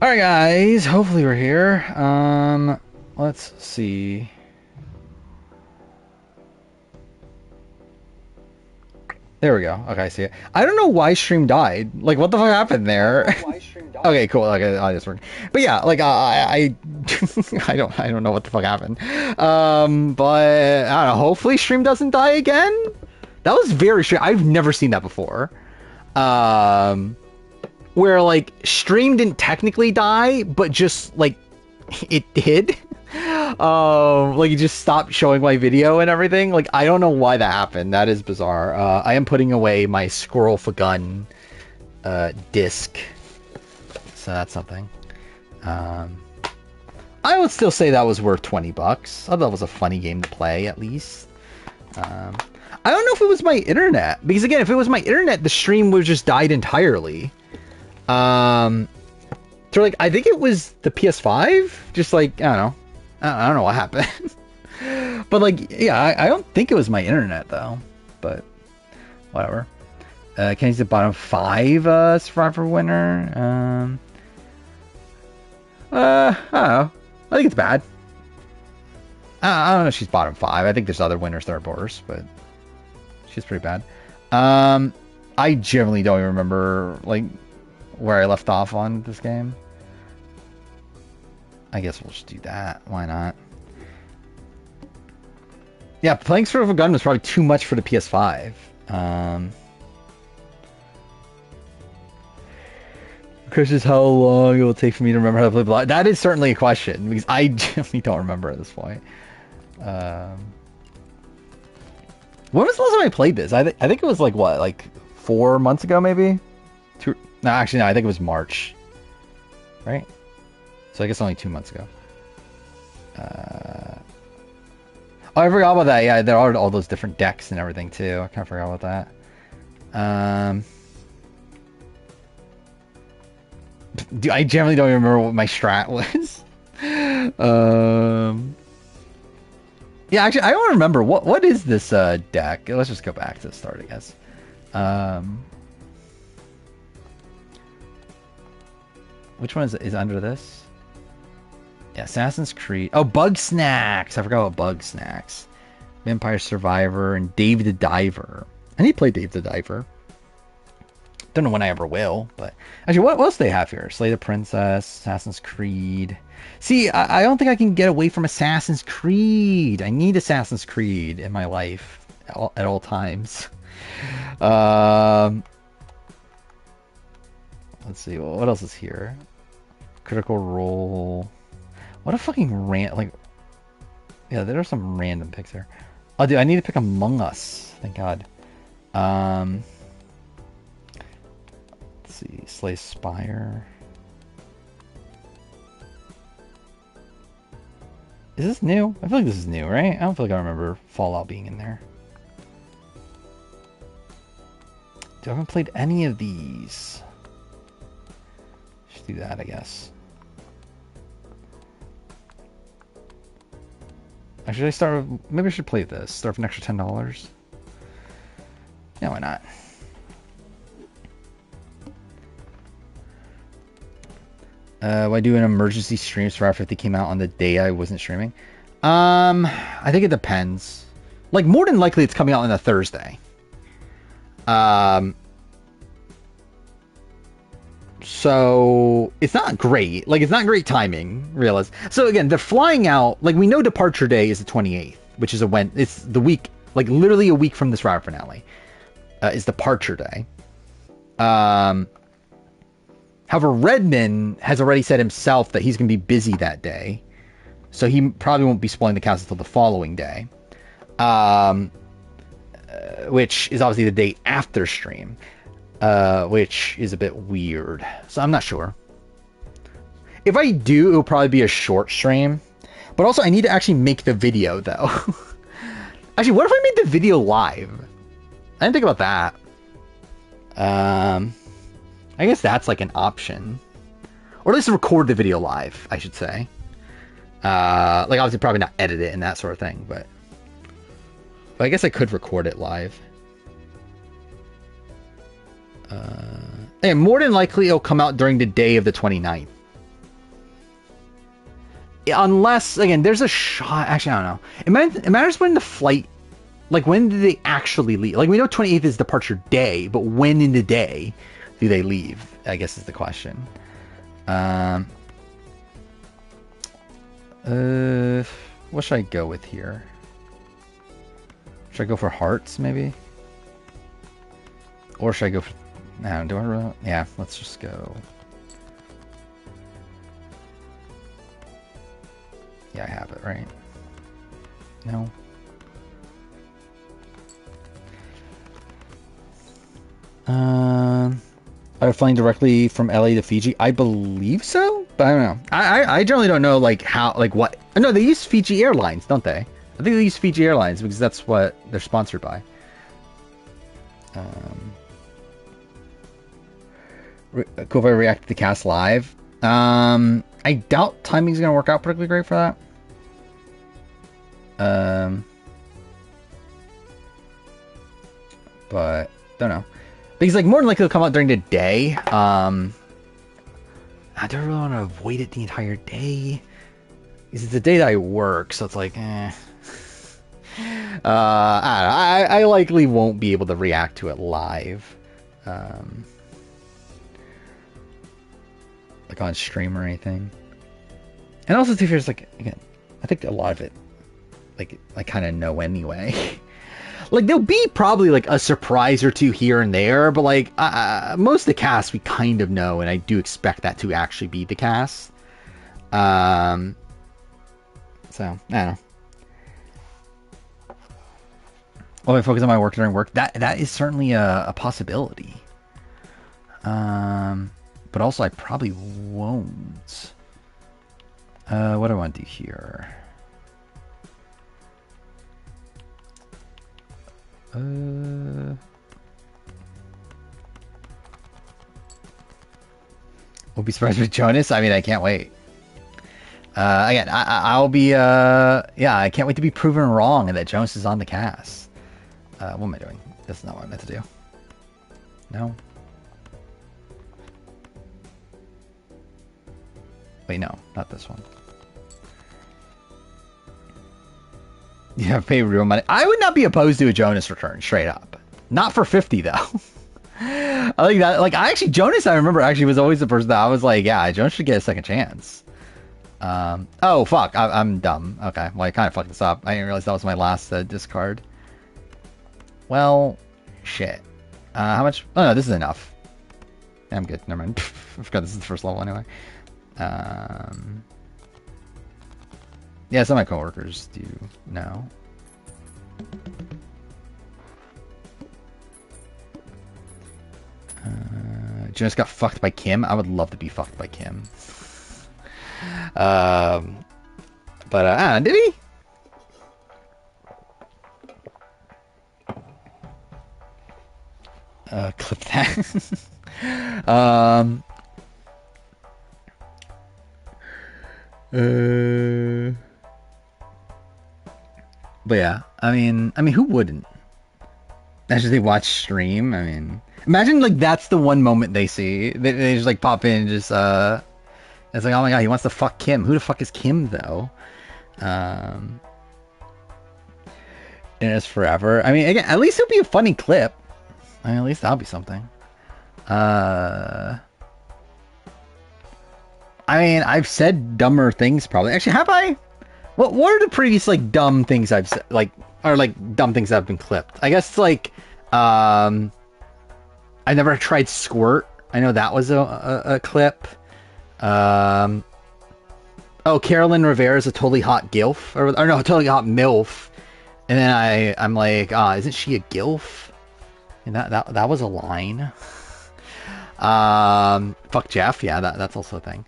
Alright guys, hopefully we're here. Let's see. There we go. Okay, I see it. I don't know why stream died. Like, what the fuck happened there? Okay, cool. Okay, I just worked. But yeah, like I don't know what the fuck happened. But I don't know. Hopefully, stream doesn't die again. That was very strange. I've never seen that before. Um, where like stream didn't technically die, but just like it did. Like it just stopped showing my video and everything. Like I don't know why that happened. That is bizarre. I am putting away my squirrel for gun disc, so that's something. I would still say that was worth $20. I thought that was a funny game to play at least. I don't know if it was my internet, because again, if it was my internet, the stream would have just died entirely. So like, I think it was the PS5. Just like, I don't know. I don't know what happened. But like, yeah, I don't think it was my internet though. But whatever. Kenny's the bottom 5 Survivor winner. I don't know. I think it's bad. I don't know if she's bottom 5. I think there's other winners that are worse, but she's pretty bad. I generally don't even remember like where I left off on this game. I guess we'll just do that. Why not? Yeah, playing Sword of a Gun was probably too much for the PS5. Question is how long it will take for me to remember how to play Balatro. That is certainly a question, because I generally don't remember at this point. When was the last time I played this? I think it was like, what, like 4 months ago maybe? No, actually no, I think it was March. Right? So I guess only 2 months ago. Oh, I forgot about that. Yeah, there are all those different decks and everything too. I kind of forgot about that. I generally don't even remember what my strat was. Yeah, actually, I don't remember. What is this deck? Let's just go back to the start, I guess. Which one is under this? Yeah, Assassin's Creed. Oh, Bug Snacks. I forgot about Bug Snacks. Vampire Survivor and Dave the Diver. I need to play Dave the Diver. Don't know when I ever will, but actually, what else do they have here? Slay the Princess, Assassin's Creed. See, I don't think I can get away from Assassin's Creed. I need Assassin's Creed in my life at all times. Let's see, what else is here? Critical Role. What a fucking like. Yeah, there are some random picks here. Oh, dude, I need to pick Among Us. Thank God. Let's see, Slay Spire. Is this new? I feel like this is new, right? I don't feel like I remember Fallout being in there. Dude, I haven't played any of these. Just do that, I guess. Should I start with, maybe I should play this. Start for an extra $10. Yeah, why not? Why do an emergency stream Survivor 50 came out on the day I wasn't streaming? I think it depends. Like, more than likely it's coming out on a Thursday. So it's not great. Like, it's not great timing, realize. So again, they're flying out. Like, we know departure day is the 28th, which is it's the week, like literally a week from this Survivor finale, is departure day. However, Redman has already said himself that he's going to be busy that day, so he probably won't be spoiling the cast until the following day, which is obviously the day after stream. Which is a bit weird. So I'm not sure. If I do, it will probably be a short stream. But also, I need to actually make the video, though. Actually, what if I made the video live? I didn't think about that. I guess that's like an option. Or at least record the video live, I should say. Like, obviously, probably not edit it and that sort of thing. But I guess I could record it live. And more than likely, it'll come out during the day of the 29th. unless again, there's a shot. Actually, I don't know. It matters when the flight, like when do they actually leave? Like we know 28th is departure day, but when in the day do they leave? I guess is the question. What should I go with here? Should I go for hearts, maybe? Or should I go for... No, do I really... Yeah, let's just go... Yeah, I have it, right? No? Are you flying directly from LA to Fiji? I believe so, but I don't know. I generally don't know, like, how... Like, what... No, they use Fiji Airlines, don't they? I think they use Fiji Airlines because that's what they're sponsored by. Cool if I react to the cast live. I doubt timing's gonna work out particularly great for that. But don't know because like more than likely it'll come out during the day. I don't really want to avoid it the entire day. Because it's the day that I work, so it's like, eh. I don't know. I likely won't be able to react to it live. Like on stream or anything. And also, to be fair, it's like, again, I think a lot of it, like, I kind of know anyway. Like, there'll be probably, like, a surprise or two here and there, but, like, most of the cast we kind of know, and I do expect that to actually be the cast. So, I don't know. Oh, I focus on my work during work. That is certainly a possibility. But also I probably won't. What do I want to do here? We'll be surprised with Jonas. I mean, I can't wait. Again, I'll be, yeah, I can't wait to be proven wrong and that Jonas is on the cast. What am I doing? That's not what I meant to do. No. Wait, no, not this one. Yeah, pay real money. I would not be opposed to a Jonas return, straight up. Not for 50, though. I like that. Like, Jonas, I remember, actually was always the person that I was like, yeah, Jonas should get a second chance. Oh, fuck. I'm dumb. Okay, well, I kind of fucked this up. I didn't realize that was my last discard. Well, shit. How much? Oh, no, this is enough. Yeah, I'm good. Never mind. I forgot this is the first level anyway. Yeah, some of my coworkers do know. Jonas got fucked by Kim. I would love to be fucked by Kim. But did he? Clip that. But yeah, I mean, who wouldn't? Actually, they watch stream. I mean, imagine like that's the one moment they see. They just like pop in and just it's like, oh my god, he wants to fuck Kim. Who the fuck is Kim though? And it's forever. I mean, again, at least it'll be a funny clip. I mean, at least that'll be something. I mean, I've said dumber things probably. Actually, have I? What are the previous like dumb things I've said, like, or like dumb things that have been clipped? I guess like I never tried squirt. I know that was a clip. Oh, Carolyn Rivera is a totally hot gilf, or no, a totally hot milf. And then I'm like, isn't she a gilf? And that was a line. Fuck Jeff. Yeah, that's also a thing.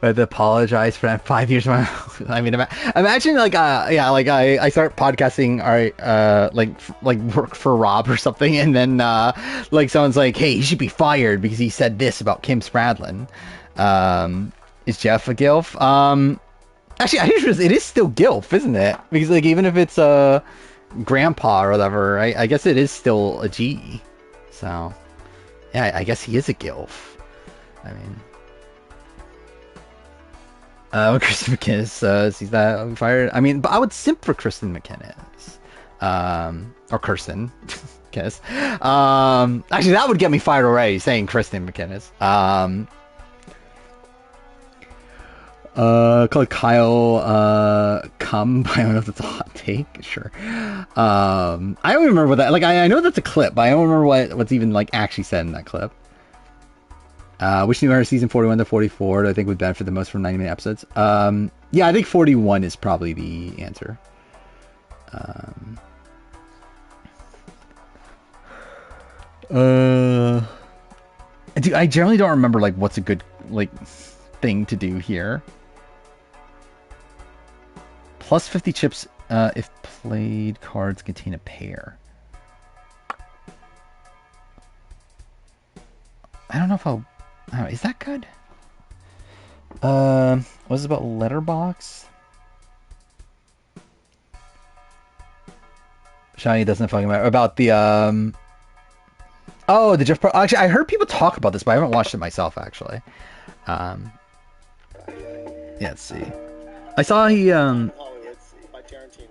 I had to apologize for that 5 years. I mean, imagine like, yeah, like I start podcasting, like work for Rob or something, and then like someone's like, hey, he should be fired because he said this about Kim Spradlin. Is Jeff a gilf? Actually, I think it is still gilf, isn't it? Because like even if it's grandpa or whatever, I guess it is still a G. So yeah, I guess he is a gilf. I mean, When Kristen McInnes sees that fired. I mean, but I would simp for Kristen McInnes. Or Kirsten. McInnes. Actually, that would get me fired already, saying Kristen McInnes. Call Kyle, come. I don't know if that's a hot take. Sure. I don't remember what that, like, I know that's a clip, but I don't remember what's even, like, actually said in that clip. Which new era season 41 to 44 do I think would benefit the most from 90-minute episodes? Yeah, I think 41 is probably the answer. Dude, I generally don't remember, like, what's a good, like, thing to do here. Plus 50 chips if played cards contain a pair. I don't know if I'll... Oh, is that good? What's it about Letterbox? Shiny doesn't fucking matter. About the, Oh, the Jeff... Actually, I heard people talk about this, but I haven't watched it myself, actually. Yeah, let's see. I saw he,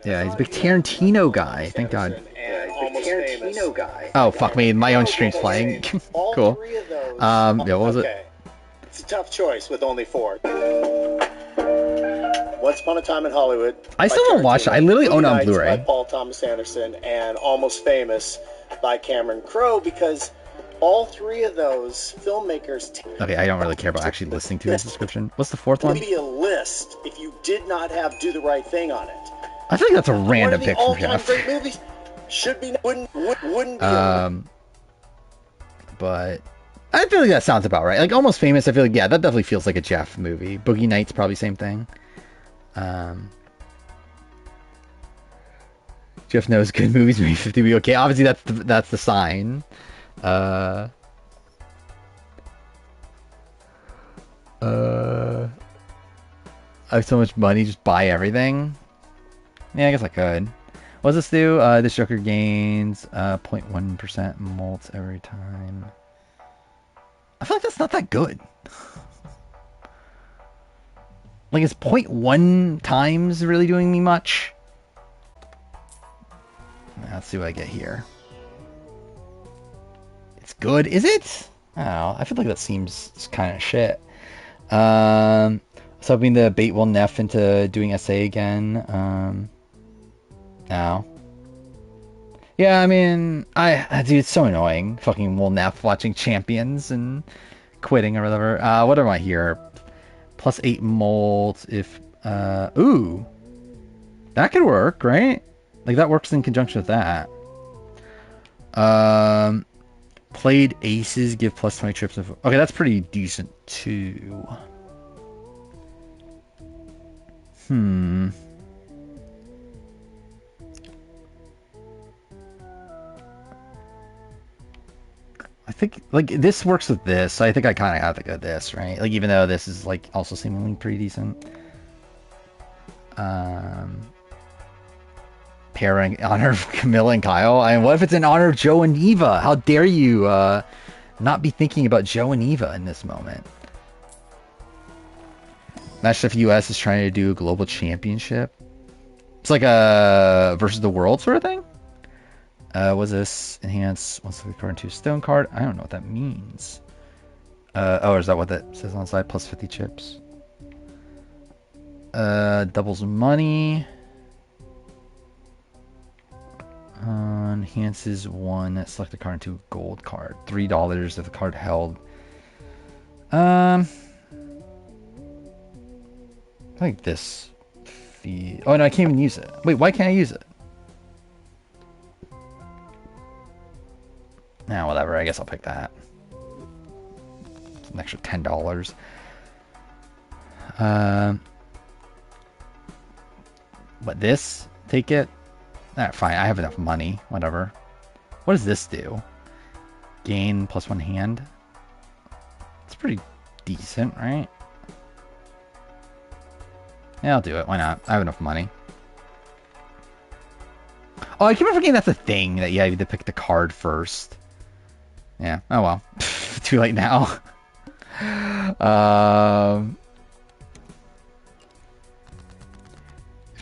Yeah, he's a big Tarantino guy. Thank God. Tarantino guy. Oh, fuck me. My own stream's playing. Cool. Yeah, what was it? It's a tough choice with only 4. Once Upon a Time in Hollywood. I still don't watch it. I literally own it on Blu-ray. By Paul Thomas Anderson and Almost Famous by Cameron Crowe, because all 3 of those filmmakers... Okay, I don't really care about actually listening to his description. What's the 4th one? It would be a list if you did not have Do the Right Thing on it. I think that's a random pick from Jeff. Great movies should be wouldn't be but I feel like that sounds about right. Like Almost Famous, I feel like, yeah, that definitely feels like a Jeff movie. Boogie Nights, probably same thing. Jeff knows good movies maybe 50 be okay. Obviously that's the sign. I have so much money, just buy everything. Yeah, I guess I could. What does this do? This Joker gains 0.1% mults every time. I feel like that's not that good. Like, is 0.1 times really doing me much? Let's see what I get here. It's good, is it? I don't know. I feel like that seems kind of shit. I was hoping to bait Will Neff into doing SA again. No. Yeah, I mean, dude, it's so annoying. Fucking Will Neff watching Champions and quitting or whatever. What am I here? Plus 8 molds if, ooh. That could work, right? Like, that works in conjunction with that. Played aces, give plus 20 trips. Okay, that's pretty decent, too. I think, like, this works with this, so I think I kind of have to go this, right? Like, even though this is, like, also seemingly pretty decent. Pairing in honor of Camilla and Kyle. I mean, what if it's in honor of Joe and Eva? How dare you not be thinking about Joe and Eva in this moment? Matchstuff US is trying to do a global championship. It's like a versus the world sort of thing. Was this enhance once the card into stone card? I don't know what that means. Oh, is that what that says on the side? Plus 50 chips. Doubles money. Enhances one. Select a card into a gold card. $3 if the card held. I think this fee. Oh no, I can't even use it. Wait, why can't I use it? Nah, whatever. I guess I'll pick that. It's an extra $10. But this, take it. Alright, fine. I have enough money. Whatever. What does this do? Gain plus 1 hand. It's pretty decent, right? Yeah, I'll do it. Why not? I have enough money. Oh, I keep on forgetting that's a thing, that you have to pick the card first. Yeah. Oh well. Too late now.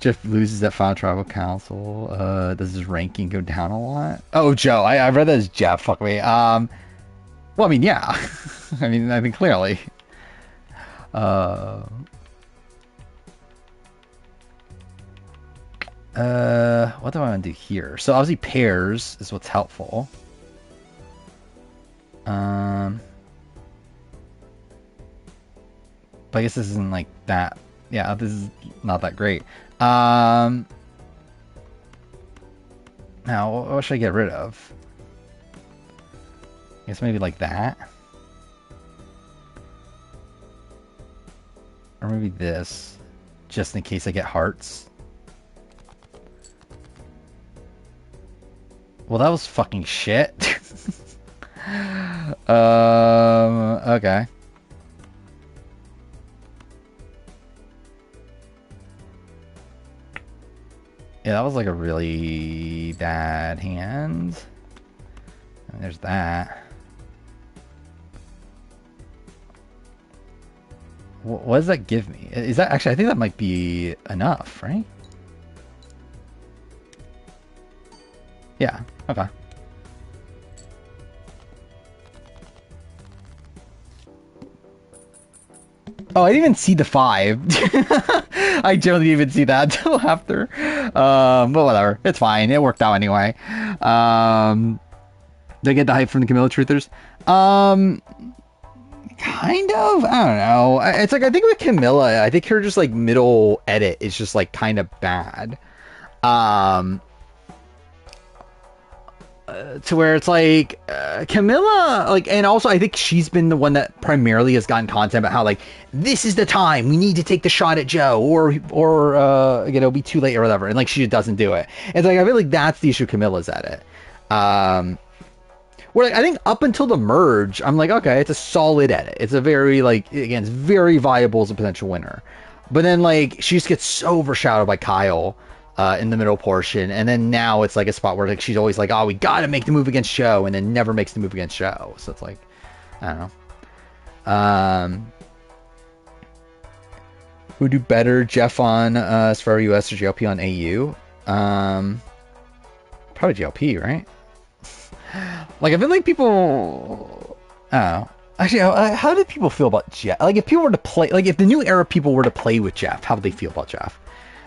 Jeff loses at Final Tribal Council, does his ranking go down a lot? Oh, Joe. I read that as Jeff. Fuck me. Well, I mean, yeah. I mean, I think clearly. Uh, what do I want to do here? So obviously pairs is what's helpful. But I guess this isn't like that. Yeah, this is not that great. Now, what should I get rid of? I guess maybe like that. Or maybe this, just in case I get hearts. Well, that was fucking shit. Okay. Yeah, that was like a really bad hand. And there's that. What does that give me? Is that actually? I think that might be enough, right? Yeah. Okay. Oh, I didn't even see the 5. I generally didn't even see that until after. But whatever. It's fine. It worked out anyway. Did I get the hype from the Camilla Truthers? Kind of. I don't know. It's like, I think with Camilla, I think her just like middle edit is just like kind of bad. To where it's like Camilla, like, and also I think she's been the one that primarily has gotten content about how like this is the time we need to take the shot at Joe, or you know, be too late or whatever, and like she doesn't do it. It's like I feel like that's the issue. Camilla's at it. Where like, I think up until the merge, I'm like, okay, it's a solid edit. It's a very like, again, it's very viable as a potential winner. But then like she just gets so overshadowed by Kyle. In the middle portion, and then now it's like a spot where like she's always like, oh, we gotta make the move against Joe, and then never makes the move against Joe. So it's like, I don't know. Who do better, Jeff on Sphero US or JLP on AU? Probably JLP, right? Like I feel like people, I don't know. Actually, how did people feel about Jeff? Like if people were to play, like if the new era people were to play with Jeff, how would they feel about Jeff?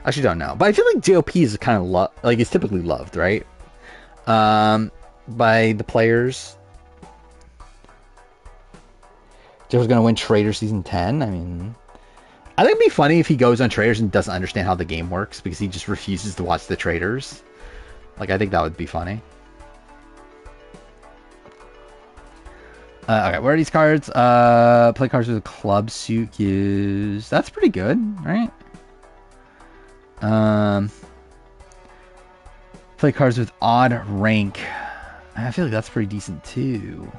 I actually don't know, but I feel like JLP is kind of like it's typically loved, right? By the players. Jeff's gonna win Trader Season 10. I mean, I think it'd be funny if he goes on Traders and doesn't understand how the game works because he just refuses to watch the Traders. Like, I think that would be funny. Okay, where are these cards? Play cards with a club suit used. That's pretty good, right? Play cards with odd rank. I feel like that's pretty decent too.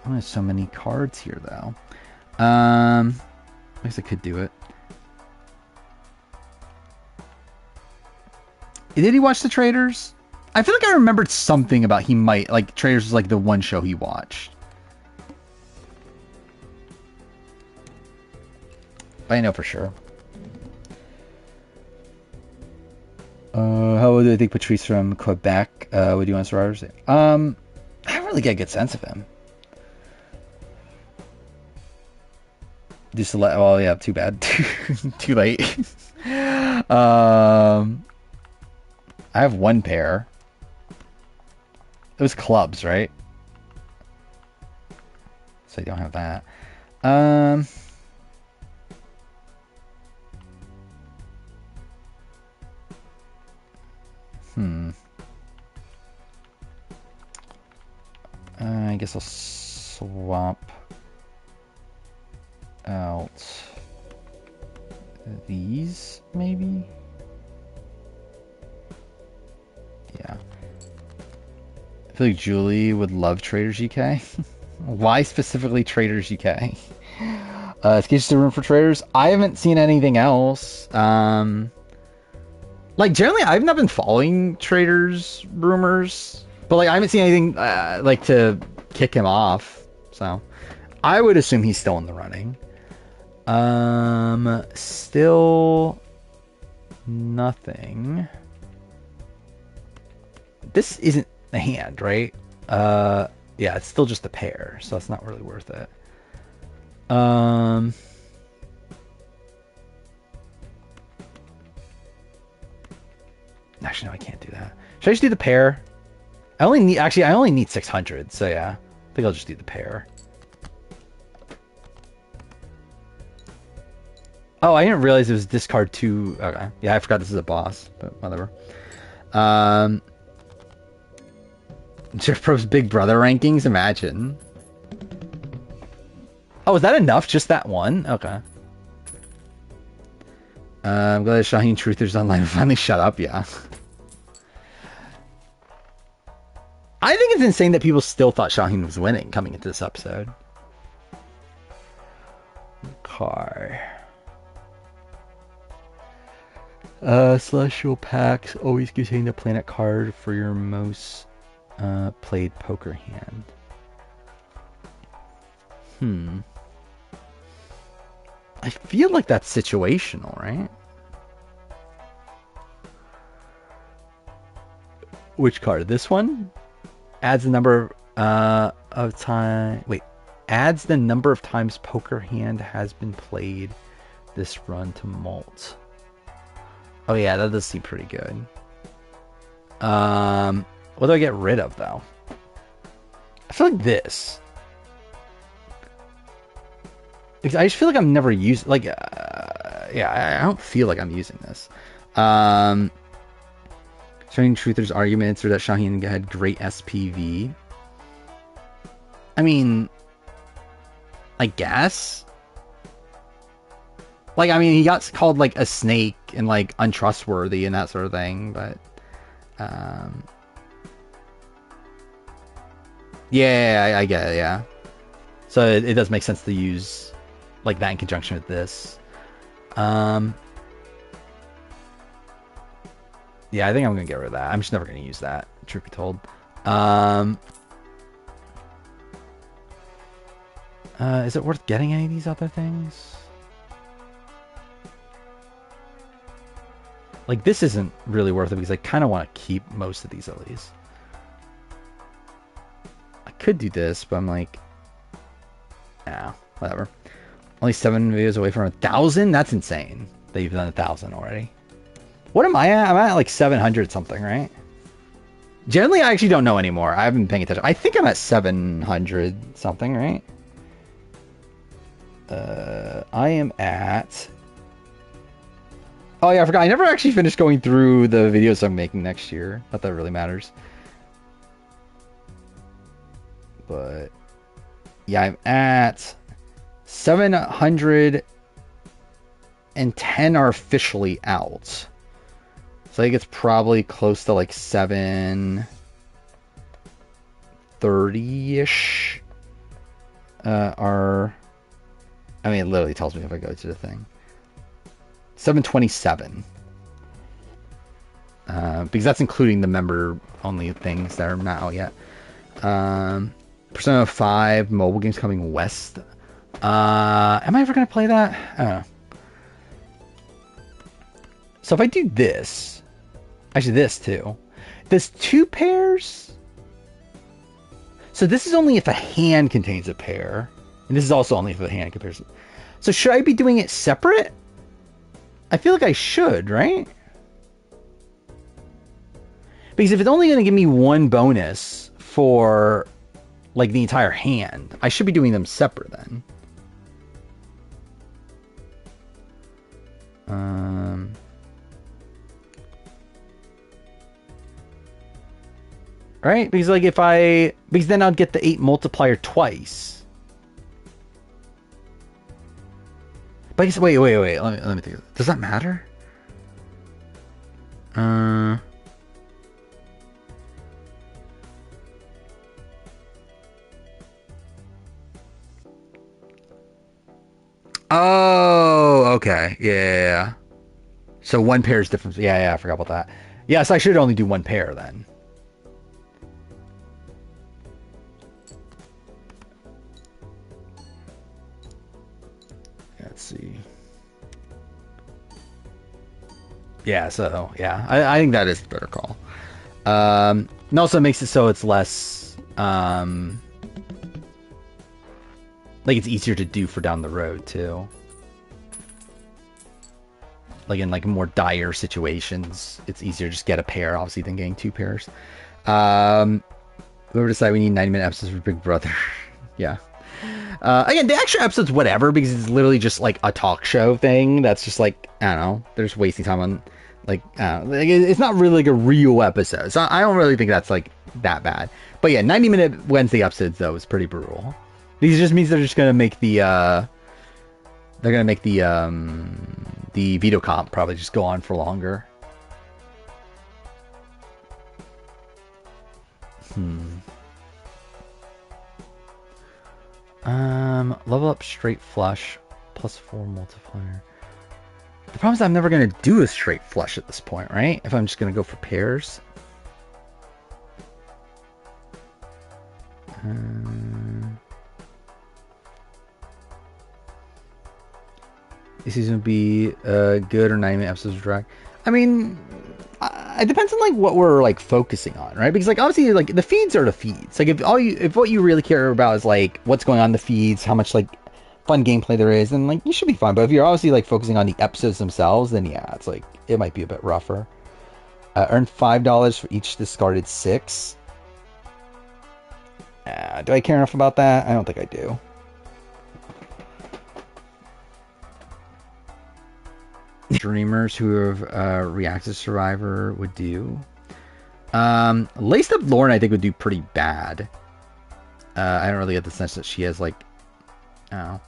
Oh, there's so many cards here though. I guess I could do it. Did he watch the Traders? I feel like I remembered something about he might, like, Traders was like the one show he watched. But I know for sure. How do I think Patrice from Quebec would you on Survivors? I don't really get a good sense of him. Just to let, well, yeah, too bad. Too late. I have one pair. It was clubs, right? So I don't have that. I guess I'll swap out these, maybe? Yeah. I feel like Julie would love Traders UK. Why specifically Traders UK? Is just a room for Traders? I haven't seen anything else. Like, generally, I've not been following Traders rumors. But, like, I haven't seen anything, like, to kick him off. So, I would assume he's still in the running. Still nothing. This isn't a hand, right? Yeah, it's still just a pair, so it's not really worth it. Actually, no, I can't do that. Should I just do the pair? I only need 600, so yeah. I think I'll just do the pair. Oh, I didn't realize it was discard 2. Okay. Yeah, I forgot this is a boss, but whatever. Jeff Pro's Big Brother rankings, imagine. Oh, is that enough? Just that one? Okay. I'm glad Shaheen Truthers Online finally shut up, yeah. I think it's insane that people still thought Shaheen was winning coming into this episode. Car. Celestial packs always contain the planet card for your most played poker hand. I feel like that's situational, right? Which card? This one? Adds the number of time. Wait. Adds the number of times poker hand has been played this run to mult. Oh yeah, that does seem pretty good. What do I get rid of though? I feel like this. Because I just feel like I'm never using, like, yeah, I don't feel like I'm using this. Shaheen Truther's arguments are that Shaheen had great SPV. I mean, I guess. Like, I mean, he got called, like, a snake and, like, untrustworthy and that sort of thing, but, yeah, I get it, yeah. So it does make sense to use, like, that in conjunction with this. Yeah, I think I'm going to get rid of that. I'm just never going to use that, truth be told. Is it worth getting any of these other things? Like, this isn't really worth it because I kind of want to keep most of these at least. I could do this, but I'm like, nah, whatever. Only 7 videos away from 1,000? That's insane that you've done 1,000 already. What am I at? I'm at like 700 something, right? Generally, I actually don't know anymore. I haven't been paying attention. I think I'm at 700 something, right? I am at... Oh yeah, I forgot. I never actually finished going through the videos I'm making next year. Not that it really matters. But... yeah, I'm at 710 are officially out. So I think it's probably close to like 730-ish are... I mean, it literally tells me if I go to the thing. 727. Because that's including the member-only things that are not out yet. Persona 5 mobile games coming west. Am I ever going to play that? I don't know. So if I do this... Actually, this too. There's 2 pairs? So this is only if a hand contains a pair. And this is also only if a hand compares. So should I be doing it separate? I feel like I should, right? Because if it's only going to give me 1 bonus for like the entire hand, I should be doing them separate then. Right? Because like because then I'll get the 8 multiplier twice. But I guess, wait. Let me think. Does that matter? Oh, okay. Yeah. So 1 pair is different. Yeah, I forgot about that. Yes, I should only do 1 pair then. Yeah, Let's see. Yeah, so yeah, I think that is the better call. It also makes it so it's less like it's easier to do for down the road too. Like in like more dire situations, it's easier to just get a pair, obviously, than getting 2 pairs. Whoever decided we need 90-minute episodes for Big Brother. Yeah. Again, the extra episodes, whatever, because it's literally just like a talk show thing. That's just like, I don't know, they're just wasting time on like it's not really like a real episode. So I don't really think that's like that bad. But yeah, 90-minute Wednesday episodes though is pretty brutal. These just means they're just gonna make the the veto comp probably just go on for longer. Level up straight flush +4 multiplier. The problem is I'm never gonna do a straight flush at this point, right? If I'm just gonna go for pairs. This season would be good or 90-minute episodes of drag. I mean, it depends on like what we're like focusing on, right? Because like obviously like the feeds are the feeds. Like if what you really care about is like what's going on in the feeds, how much like fun gameplay there is, then like you should be fine. But if you're obviously like focusing on the episodes themselves, then yeah, it's like it might be a bit rougher. Earn $5 for each discarded 6. Do I care enough about that? I don't think I do. Streamers who have reacted to Survivor would do. Laced Up Lauren, I think, would do pretty bad. I don't really get the sense that she has like, I don't know,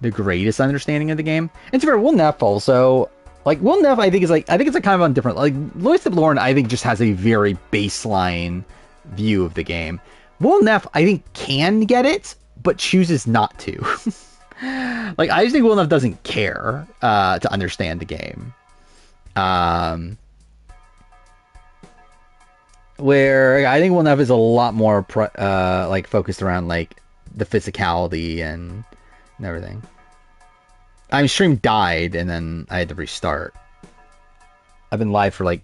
the greatest understanding of the game. And to be fair, Will Neff also, like Will Neff, I think is like, I think it's like kind of on different. Like Laced Up Lauren, I think just has a very baseline view of the game. Will Neff, I think, can get it, but chooses not to. Like, I just think Will Neff doesn't care to understand the game. Where I think Will Neff is a lot more like focused around like the physicality and everything. Stream died and then I had to restart. I've been live for like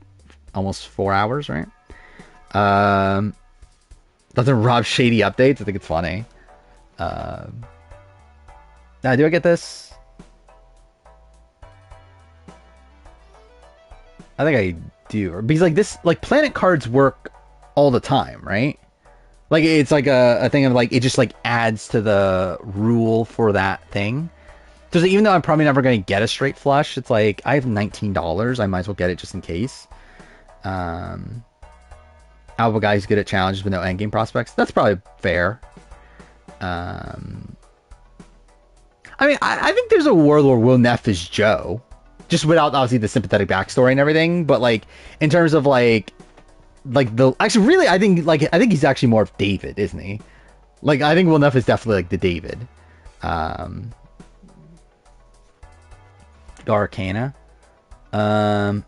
almost 4 hours, right? Doesn't Rob shady updates? I think it's funny. Now, do I get this? I think I do. Because like this, like planet cards work all the time, right? Like it's like a thing of like, it just like adds to the rule for that thing. So even though I'm probably never going to get a straight flush, it's like, I have $19. I might as well get it just in case. Alpha guy who's good at challenges with no endgame prospects. That's probably fair. I mean, I think there's a world where Will Neff is Joe, just without obviously the sympathetic backstory and everything. But like in terms of like the actually really, I think he's actually more of David, isn't he? Like I think Will Neff is definitely like the David. Arcana. Yeah,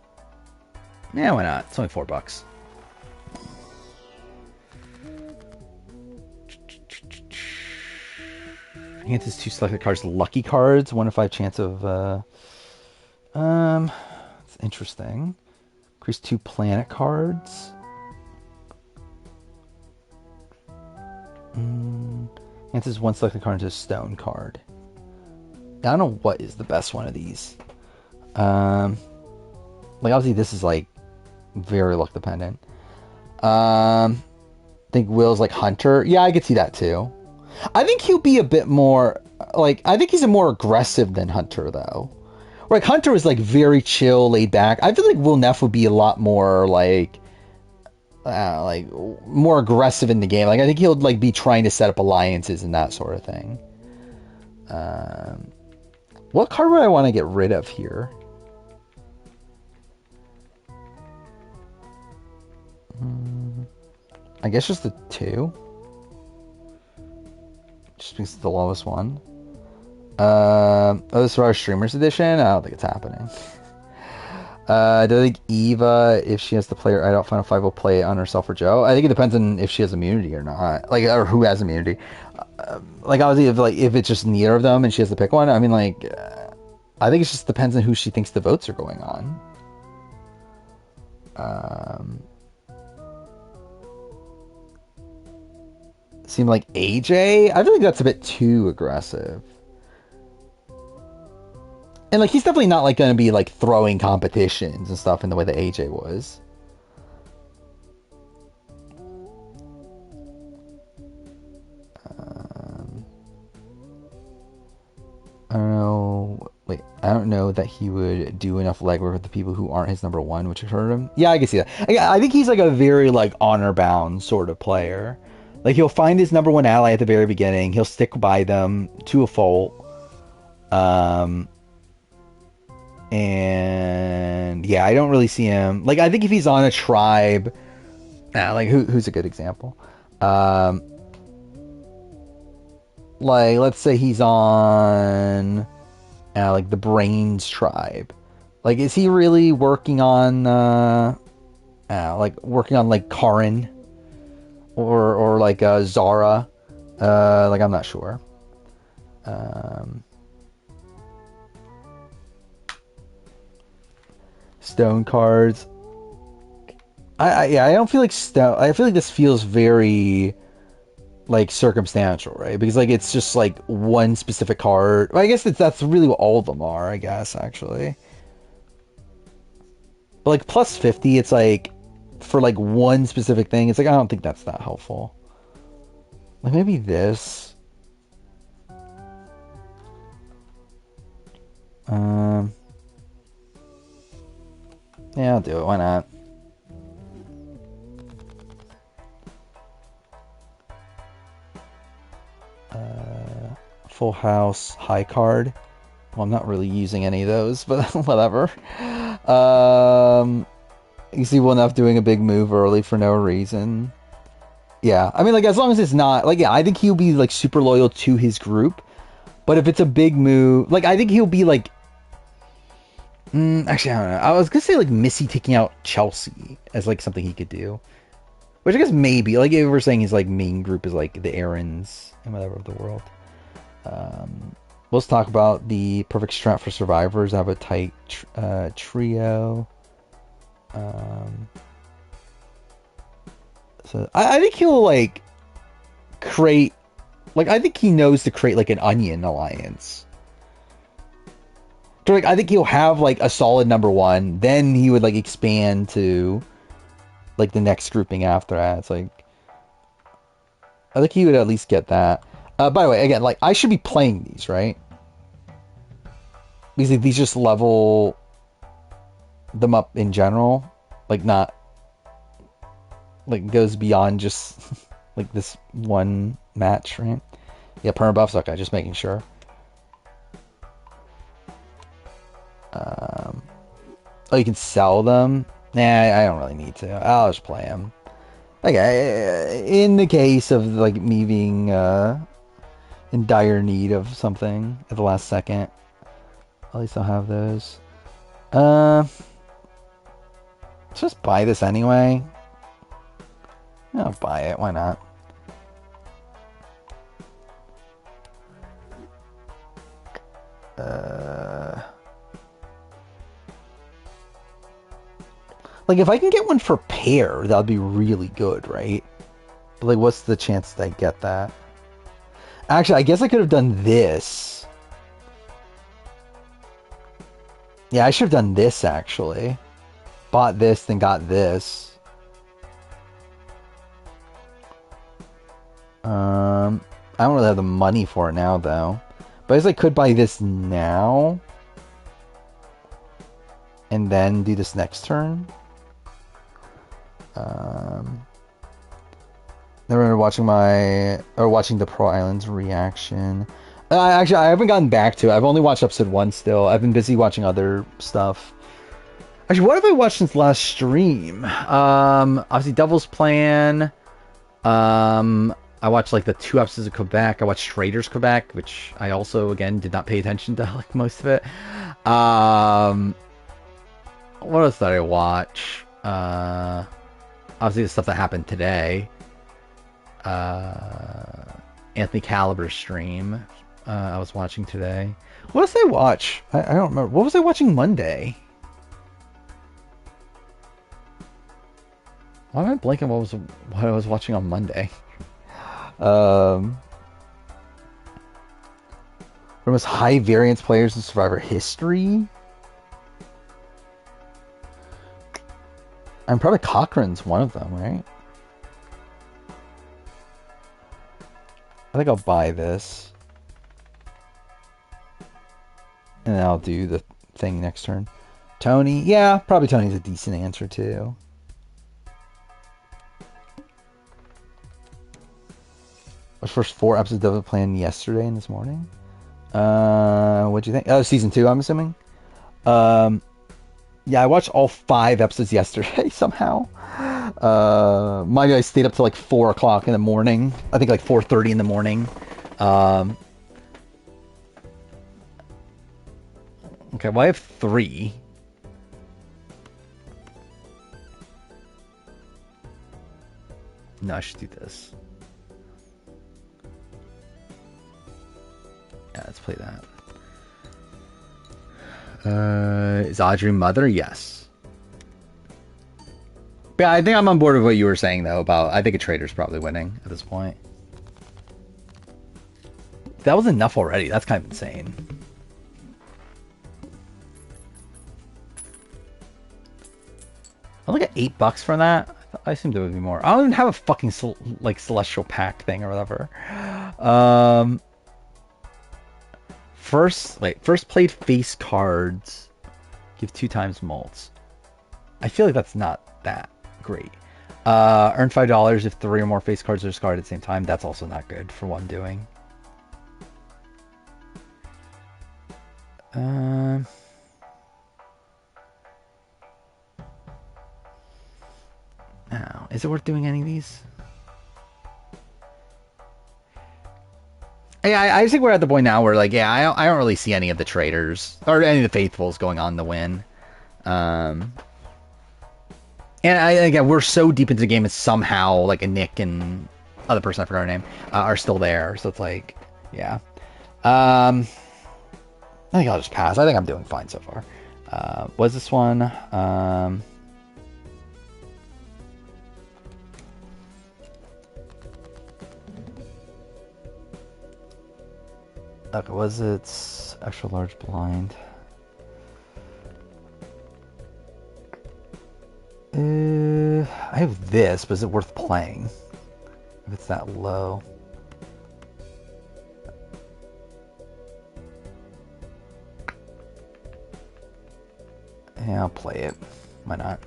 why not? It's only $4. Enhances 2 selected cards lucky cards. 1 in 5 chance of it's interesting. Increase 2 planet cards. Enhances 1 selected card into a stone card. I don't know what is the best one of these. Like obviously this is like very luck dependent. I think Will's like Hunter. Yeah, I could see that too. I think he'll be a bit more like, I think he's a more aggressive than Hunter though. Like Hunter is like very chill, laid back. I feel like Will Neff would be a lot more like more aggressive in the game. Like I think he'll like be trying to set up alliances and that sort of thing. What card would I want to get rid of here? I guess just the 2. Just because it's the lowest one. This is our Streamers Edition? I don't think it's happening. Do I think Eva, if she has to play her Final Five, will play it on herself or Joe? I think it depends on if she has immunity or not. Like, or who has immunity. Like, obviously, if it's just neither of them and she has to pick one, I mean, like, I think it just depends on who she thinks the votes are going on. Um, seem like AJ? I feel like that's a bit too aggressive. And like he's definitely not like going to be like throwing competitions and stuff in the way that AJ was. I don't know. Wait, I don't know that he would do enough legwork with the people who aren't his number one, which would hurt him. Yeah, I can see that. I think he's like a very like honor bound sort of player. Like he'll find his number one ally at the very beginning. He'll stick by them to a fault. Um, and yeah, I don't really see him. Like I think if he's on a tribe, like who's a good example? Um, like let's say he's on like the Brains tribe. Like, is he really working on like working on like Karin or like Zara? Like I'm not sure. Stone cards. I don't feel like stone. I feel like this feels very like circumstantial, right? Because like it's just like one specific card. Well, I guess that's really what all of them are. I guess actually. But like plus 50, it's like for like one specific thing. It's like I don't think that's that helpful. Like maybe this. Yeah, I'll do it. Why not? Full house, high card. Well, I'm not really using any of those, but whatever. You see Wilnuff doing a big move early for no reason. Yeah, I mean, like, as long as it's not... Like, yeah, I think he'll be, like, super loyal to his group. But if it's a big move... Like, I think he'll be, like... actually, I don't know. I was gonna say, like, Missy taking out Chelsea as, like, something he could do. Which I guess maybe. Like, if we're saying his, like, main group is, like, the Aarons and whatever of the world. Let's talk about the perfect strat for survivors. I have a tight trio. So I think he'll like create, like I think he knows to create like an onion alliance. So like I think he'll have like a solid number one, then he would like expand to like the next grouping after that. It's like I think he would at least get that. By the way, again, like I should be playing these, right? Because these just level them up in general, like not like goes beyond just like this one match, right? Yeah, perma buffs. Okay, just making sure. Oh, you can sell them. Nah, I don't really need to. I'll just play them. Okay, in the case of like me being in dire need of something at the last second, at least I'll have those. Let's just buy this anyway. I'll buy it. Why not? Like, if I can get one for pair, that would be really good, right? But, like, what's the chance that I get that? Actually, I guess I could have done this. Yeah, I should have done this, actually. Bought this, then got this. I don't really have the money for it now, though. But I guess I could buy this now. And then do this next turn. Never watching watching the Pro Islands reaction. Actually, I haven't gotten back to it. I've only watched episode 1 still. I've been busy watching other stuff. Actually, what have I watched since last stream? Obviously Devil's Plan. I watched like the 2 episodes of Quebec. I watched Traders Quebec, which I also again did not pay attention to like most of it. What else did I watch? Obviously the stuff that happened today. Anthony Caliber's stream. I was watching today. What else did I watch? I don't remember. What was I watching Monday? Why am I blanking what I was watching on Monday? Um, the most high variance players in Survivor history? I'm probably Cochrane's one of them, right? I think I'll buy this. And then I'll do the thing next turn. Tony? Yeah, probably Tony's a decent answer too. The first 4 episodes of it planned yesterday and this morning. What'd you think? Oh, season 2, I'm assuming. Yeah, I watched all 5 episodes yesterday somehow. Mind you, I stayed up till like 4 o'clock in the morning. I think like 4:30 in the morning. Okay, well I have 3. No, I should do this. Yeah, let's play that. Is Audrey mother? Yes. But yeah, I think I'm on board with what you were saying though about I think a trader's probably winning at this point. That was enough already. That's kind of insane. I only got $8 for that. I assumed there would be more. I don't even have a fucking like celestial pack thing or whatever. First played face cards. Give 2 times mults. I feel like that's not that great. Earn $5 if 3 or more face cards are discarded at the same time. That's also not good for what I'm doing. Now, is it worth doing any of these? Yeah, I just think we're at the point now where, like, yeah, I don't really see any of the traders or any of the faithfuls going on to win. And again, we're so deep into the game, it's somehow like a Nick and other person I forgot her name are still there. So it's like, yeah. I think I'll just pass. I think I'm doing fine so far. Was this one? Okay, was it extra large blind? I have this, but is it worth playing? If it's that low. Yeah, I'll play it. Why not?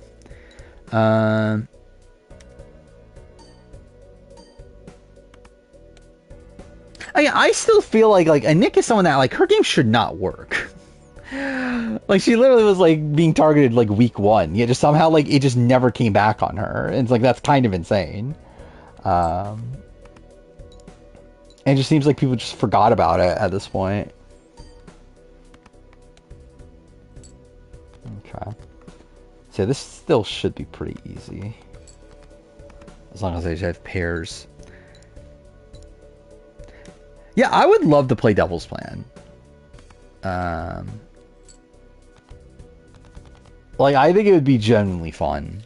I still feel like Nick is someone that like her game should not work. Like she literally was like being targeted like week 1, yet just somehow like it just never came back on her. And it's like that's kind of insane. And it just seems like people just forgot about it at this point. Okay. So this still should be pretty easy. As long as I just have pairs. Yeah, I would love to play Devil's Plan. Like, I think it would be genuinely fun.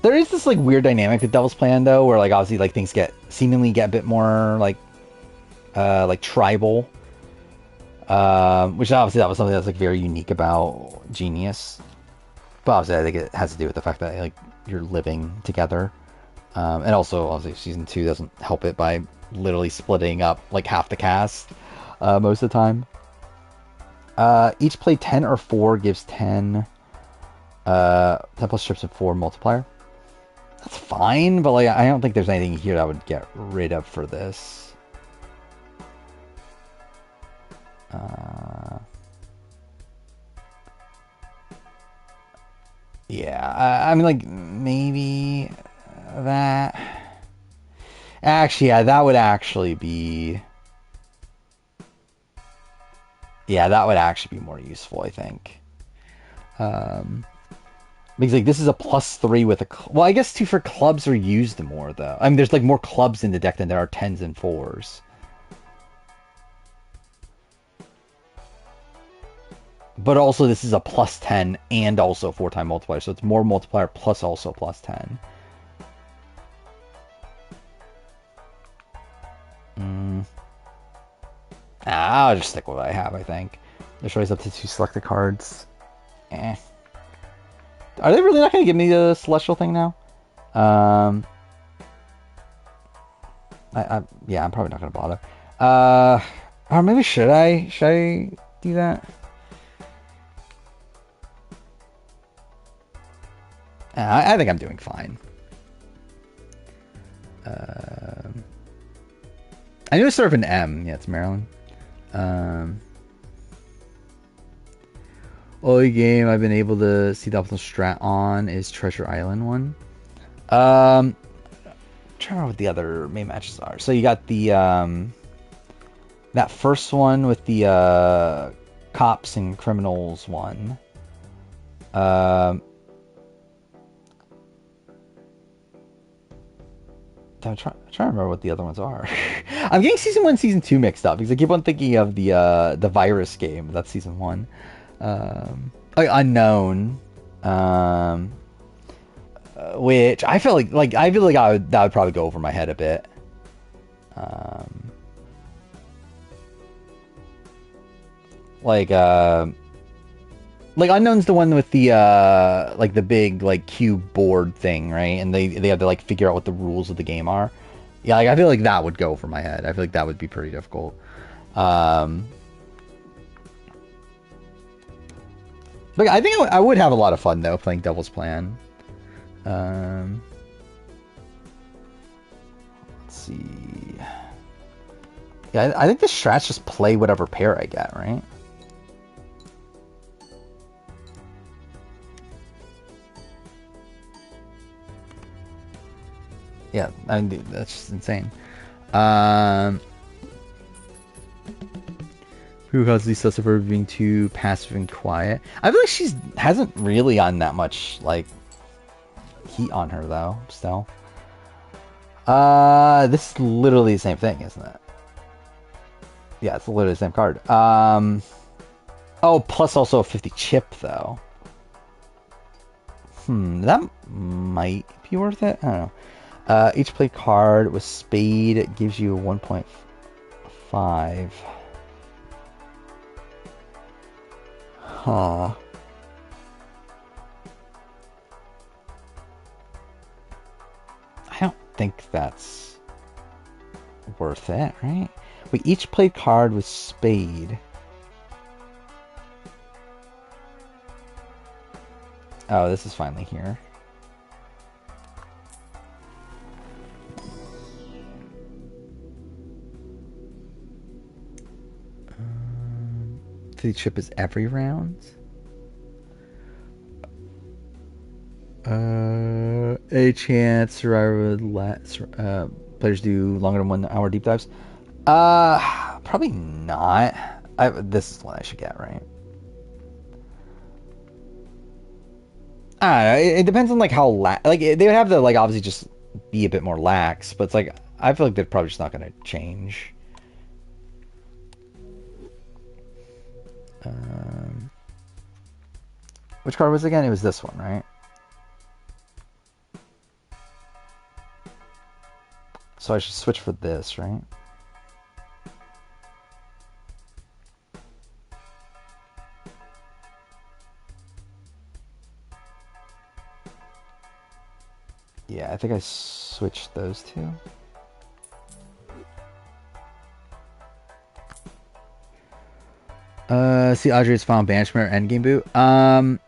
There is this, like, weird dynamic with Devil's Plan, though, where, like, obviously, like, things seemingly get a bit more, like tribal. Which obviously that was something that's, like, very unique about Genius. But obviously I think it has to do with the fact that, like, you're living together. And also, obviously, Season 2 doesn't help it by literally splitting up, like, half the cast most of the time. Each play 10 or 4 gives 10 plus strips of 4 multiplier. That's fine, but, like, I don't think there's anything here that I would get rid of for this. Yeah, I mean, like, maybe that. Actually, yeah, that would actually be. Yeah, that would actually be more useful, I think. But Because like this is a +3 with a well, I guess 2 for clubs are used more though. I mean, there's like more clubs in the deck than there are tens and fours. But also this is a +10 and also 4-time multiplier, so it's more multiplier plus also +10. I'll just stick with what I have, I think. This raise up to 2 selected cards. Eh. Are they really not going to give me the celestial thing now? Yeah, I'm probably not going to bother. Or maybe should I? Should I do that? I think I'm doing fine. I knew it started with an M. Yeah, it's Maryland. Only game I've been able to see the optimal strat on is Treasure Island one. I'm trying to remember what the other main matches are. So you got the that first one with the cops and criminals one. I'm trying to remember what the other ones are. I'm getting season 1, season 2 mixed up because I keep on thinking of the virus game. That's season 1. Unknown, which I feel like that would probably go over my head a bit. Like Unknown's the one with the like the big like cube board thing, right? And they have to like figure out what the rules of the game are. Yeah, like I feel like that would go over my head. I feel like that would be pretty difficult. But I think I would have a lot of fun though playing Devil's Plan. Let's see. Yeah, I think the strats just play whatever pair I get, right? Yeah, I mean, dude, that's just insane. Who has Lisa for being too passive and quiet? I feel like she's hasn't really gotten that much like heat on her though. Still, this is literally the same thing, isn't it? Yeah, it's literally the same card. Oh, plus also a 50 chip though. That might be worth it. I don't know. Each play card with Spade gives you 1.5. Huh. I don't think that's worth it, right? We each played card with Spade. Oh, this is finally here. The chip is every round. A chance survivor players do longer than 1 hour deep dives. Probably not. This is what I should get, right? I don't know. It depends on like how like they would have to like obviously just be a bit more lax, but it's like I feel like they're probably just not going to change. Which card was it again? It was this one, right? So I should switch for this, right? Yeah, I think I switched those two. See Audrey's final banishment or endgame boot. I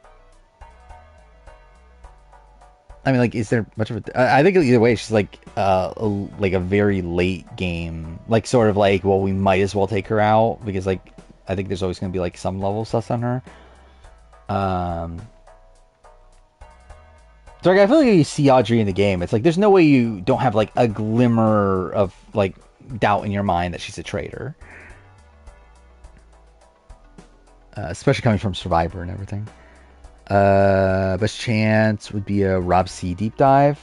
mean, like, is there much of a? I think either way, she's like a very late game, like sort of like, well, we might as well take her out because like I think there's always going to be like some level sus on her. So like, I feel like you see Audrey in the game, it's like there's no way you don't have like a glimmer of like doubt in your mind that she's a traitor, especially coming from Survivor and everything. Best chance would be a Rob C deep dive,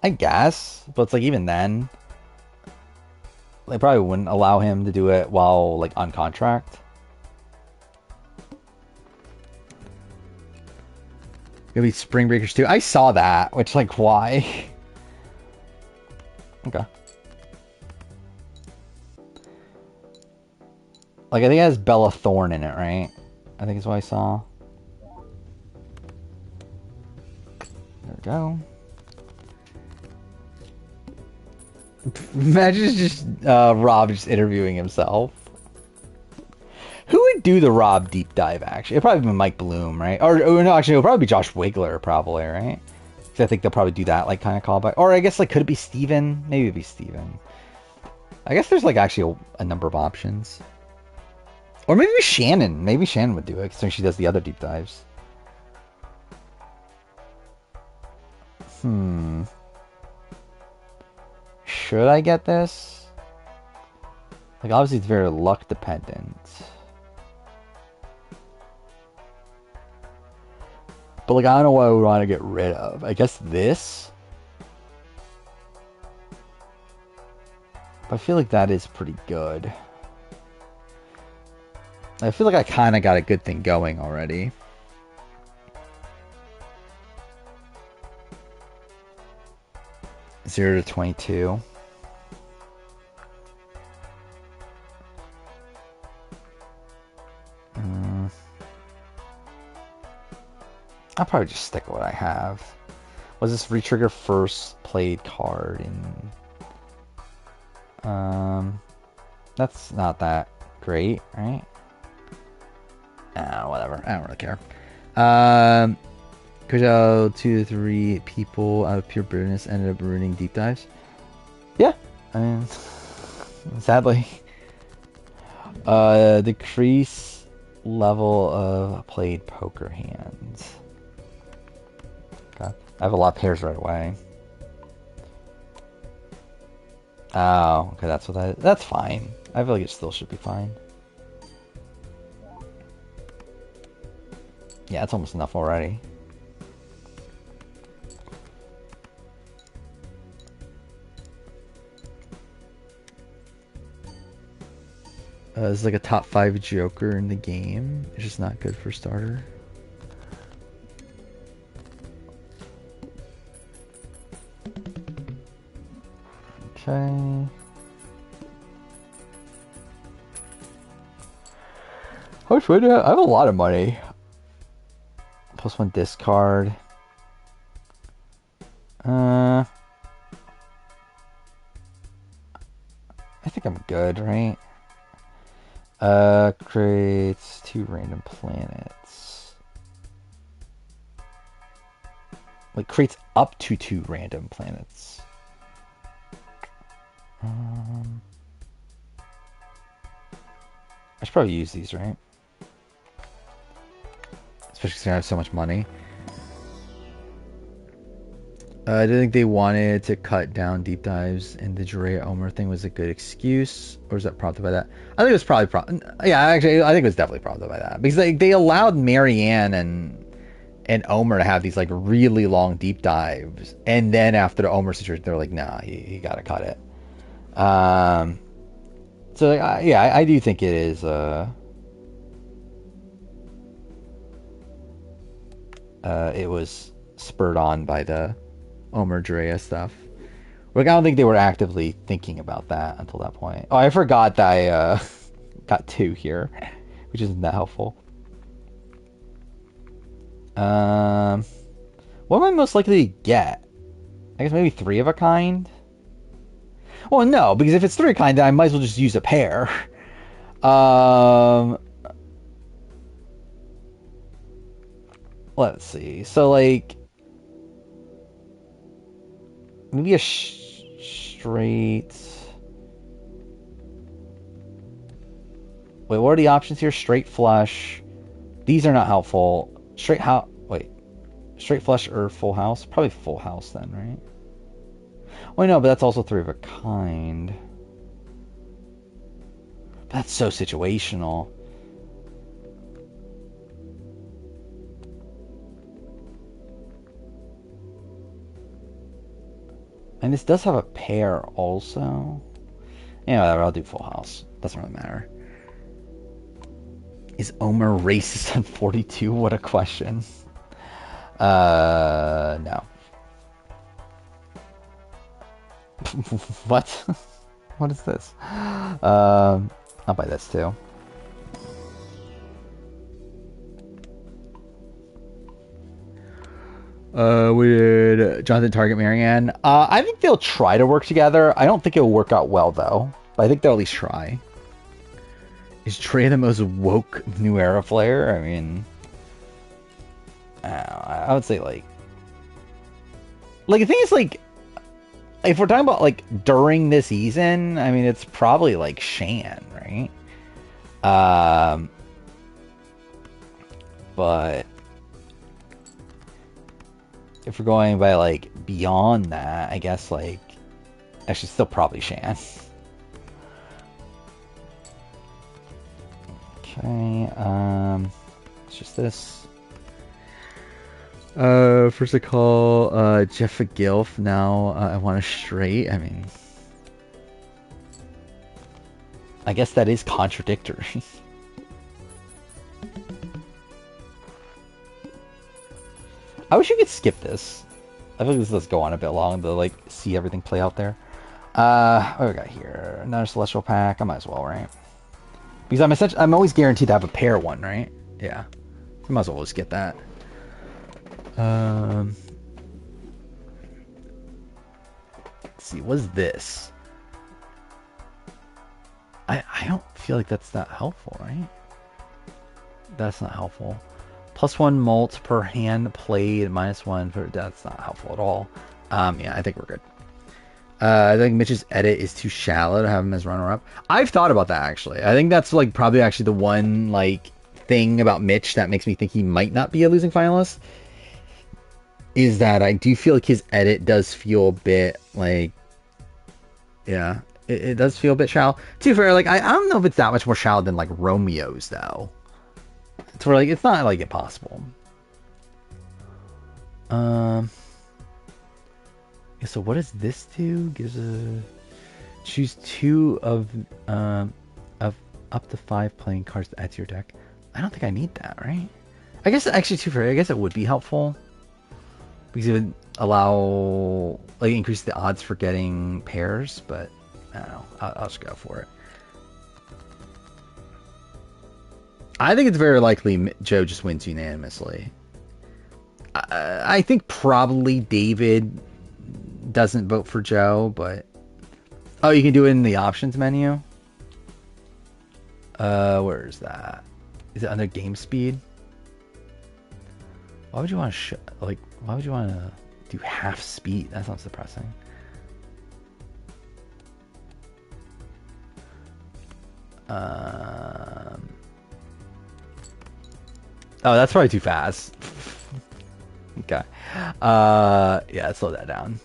I guess. But it's like even then, they probably wouldn't allow him to do it while like on contract. Maybe Spring Breakers 2. I saw that, which like why? Okay. Like I think it has Bella Thorne in it, right? I think is what I saw. There we go. Imagine just Rob just interviewing himself. Who would do the Rob deep dive, actually? It'd probably be Mike Bloom, right? Or no, actually, it would probably be Josh Wigler, probably, right? Because I think they'll probably do that, like, kind of callback. Or I guess, like, could it be Steven? Maybe it'd be Steven. I guess there's, like, actually a number of options. Or maybe Shannon. Maybe Shannon would do it, since she does the other deep dives. Should I get this? Like, obviously, it's very luck dependent. But, like, I don't know what I would want to get rid of. I guess this? But I feel like that is pretty good. I feel like I kind of got a good thing going already. Zero to 22. I'll probably just stick with what I have. Was this retrigger first played card in... That's not that great, right? Whatever. I don't really care. Could 2 to 3 people out of pure bitterness ended up ruining deep dives? Yeah. I mean, sadly. Decrease level of played poker hands. Okay. I have a lot of pairs right away. Oh, okay, that's what that is. That's fine. I feel like it still should be fine. Yeah, it's almost enough already. It's like a top 5 Joker in the game. It's just not good for starter. Okay. How much money do I have? I have a lot of money. +1 discard. I think I'm good, right? Creates 2 random planets. Like, creates up to 2 random planets. I should probably use these, right? Especially since I have so much money. I didn't think they wanted to cut down deep dives, and the Jiraiya Omer thing was a good excuse, or was that prompted by that? I think it was probably yeah, actually, I think it was definitely prompted by that because they allowed Marianne and Omer to have these like really long deep dives, and then after the Omer situation, they're like, nah, you gotta cut it. So yeah, I do think it is. It was spurred on by the Omer Drea stuff. Like, I don't think they were actively thinking about that until that point. Oh, I forgot that I got 2 here, which isn't that helpful. What am I most likely to get? I guess maybe 3 of a kind? Well, no, because if it's 3 of a kind, then I might as well just use a pair. Let's see. So, like... maybe a straight... Wait, what are the options here? Straight flush. These are not helpful. Straight house... Wait. Straight flush or full house? Probably full house then, right? Wait, no, but that's also 3 of a kind. That's so situational. And this does have a pair also. Yeah, whatever, I'll do full house. Doesn't really matter. Is Omer racist on 42? What a question. No. What? What is this? I'll buy this too. Would Jonathan target Marianne? I think they'll try to work together. I don't think it'll work out well though. But I think they'll at least try. Is Trey the most woke new era player? I mean, I would say like the thing is like if we're talking about like during this season, I mean it's probably like Shan, right? But if we're going by like beyond that, I guess like actually still probably Shan. Okay, it's just this. First I call Jeff a gilf. Now I want a straight. I mean, I guess that is contradictory. I wish you could skip this. I think this does go on a bit long to like see everything play out there. What do we got here? Another celestial pack. I might as well, right? Because I'm always guaranteed to have a pair one, right? Yeah. I might as well just get that. Let's see, what's this? I don't feel like that's that helpful, right? That's not helpful. +1 mult per hand played, -1 for that's not helpful at all. Yeah, I think we're good. I think Mitch's edit is too shallow to have him as runner-up. I've thought about that actually. I think that's like probably actually the one like thing about Mitch that makes me think he might not be a losing finalist. Is that I do feel like his edit does feel a bit like, yeah, it does feel a bit shallow. To be fair, like I don't know if it's that much more shallow than like Romeo's though. It's where like it's not like impossible. So what does this do? Gives a choose 2 of up to 5 playing cards to add to your deck. I don't think I need that, right? I guess actually too fair. I guess it would be helpful because it would allow like increase the odds for getting pairs, but I don't know. I'll just go for it. I think it's very likely Joe just wins unanimously. I think probably David doesn't vote for Joe, but oh, you can do it in the options menu. Where is that? Is it under game speed? Why would you want to why would you want to do half speed? That sounds depressing. Oh, that's probably too fast. Okay. Yeah, slow that down.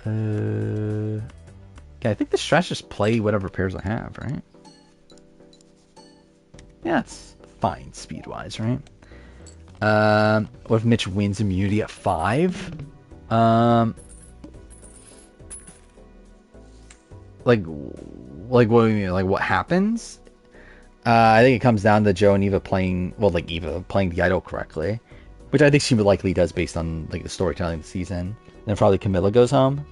Okay, I think the stretch just play whatever pairs I have, right? Yeah, it's fine speed-wise, right? What if Mitch wins immunity at 5? Like what do you mean? Like what happens? I think it comes down to Joe and Eva playing, well, like Eva playing the idol correctly, which I think she likely does based on like the storytelling of the season. Then probably Camilla goes home.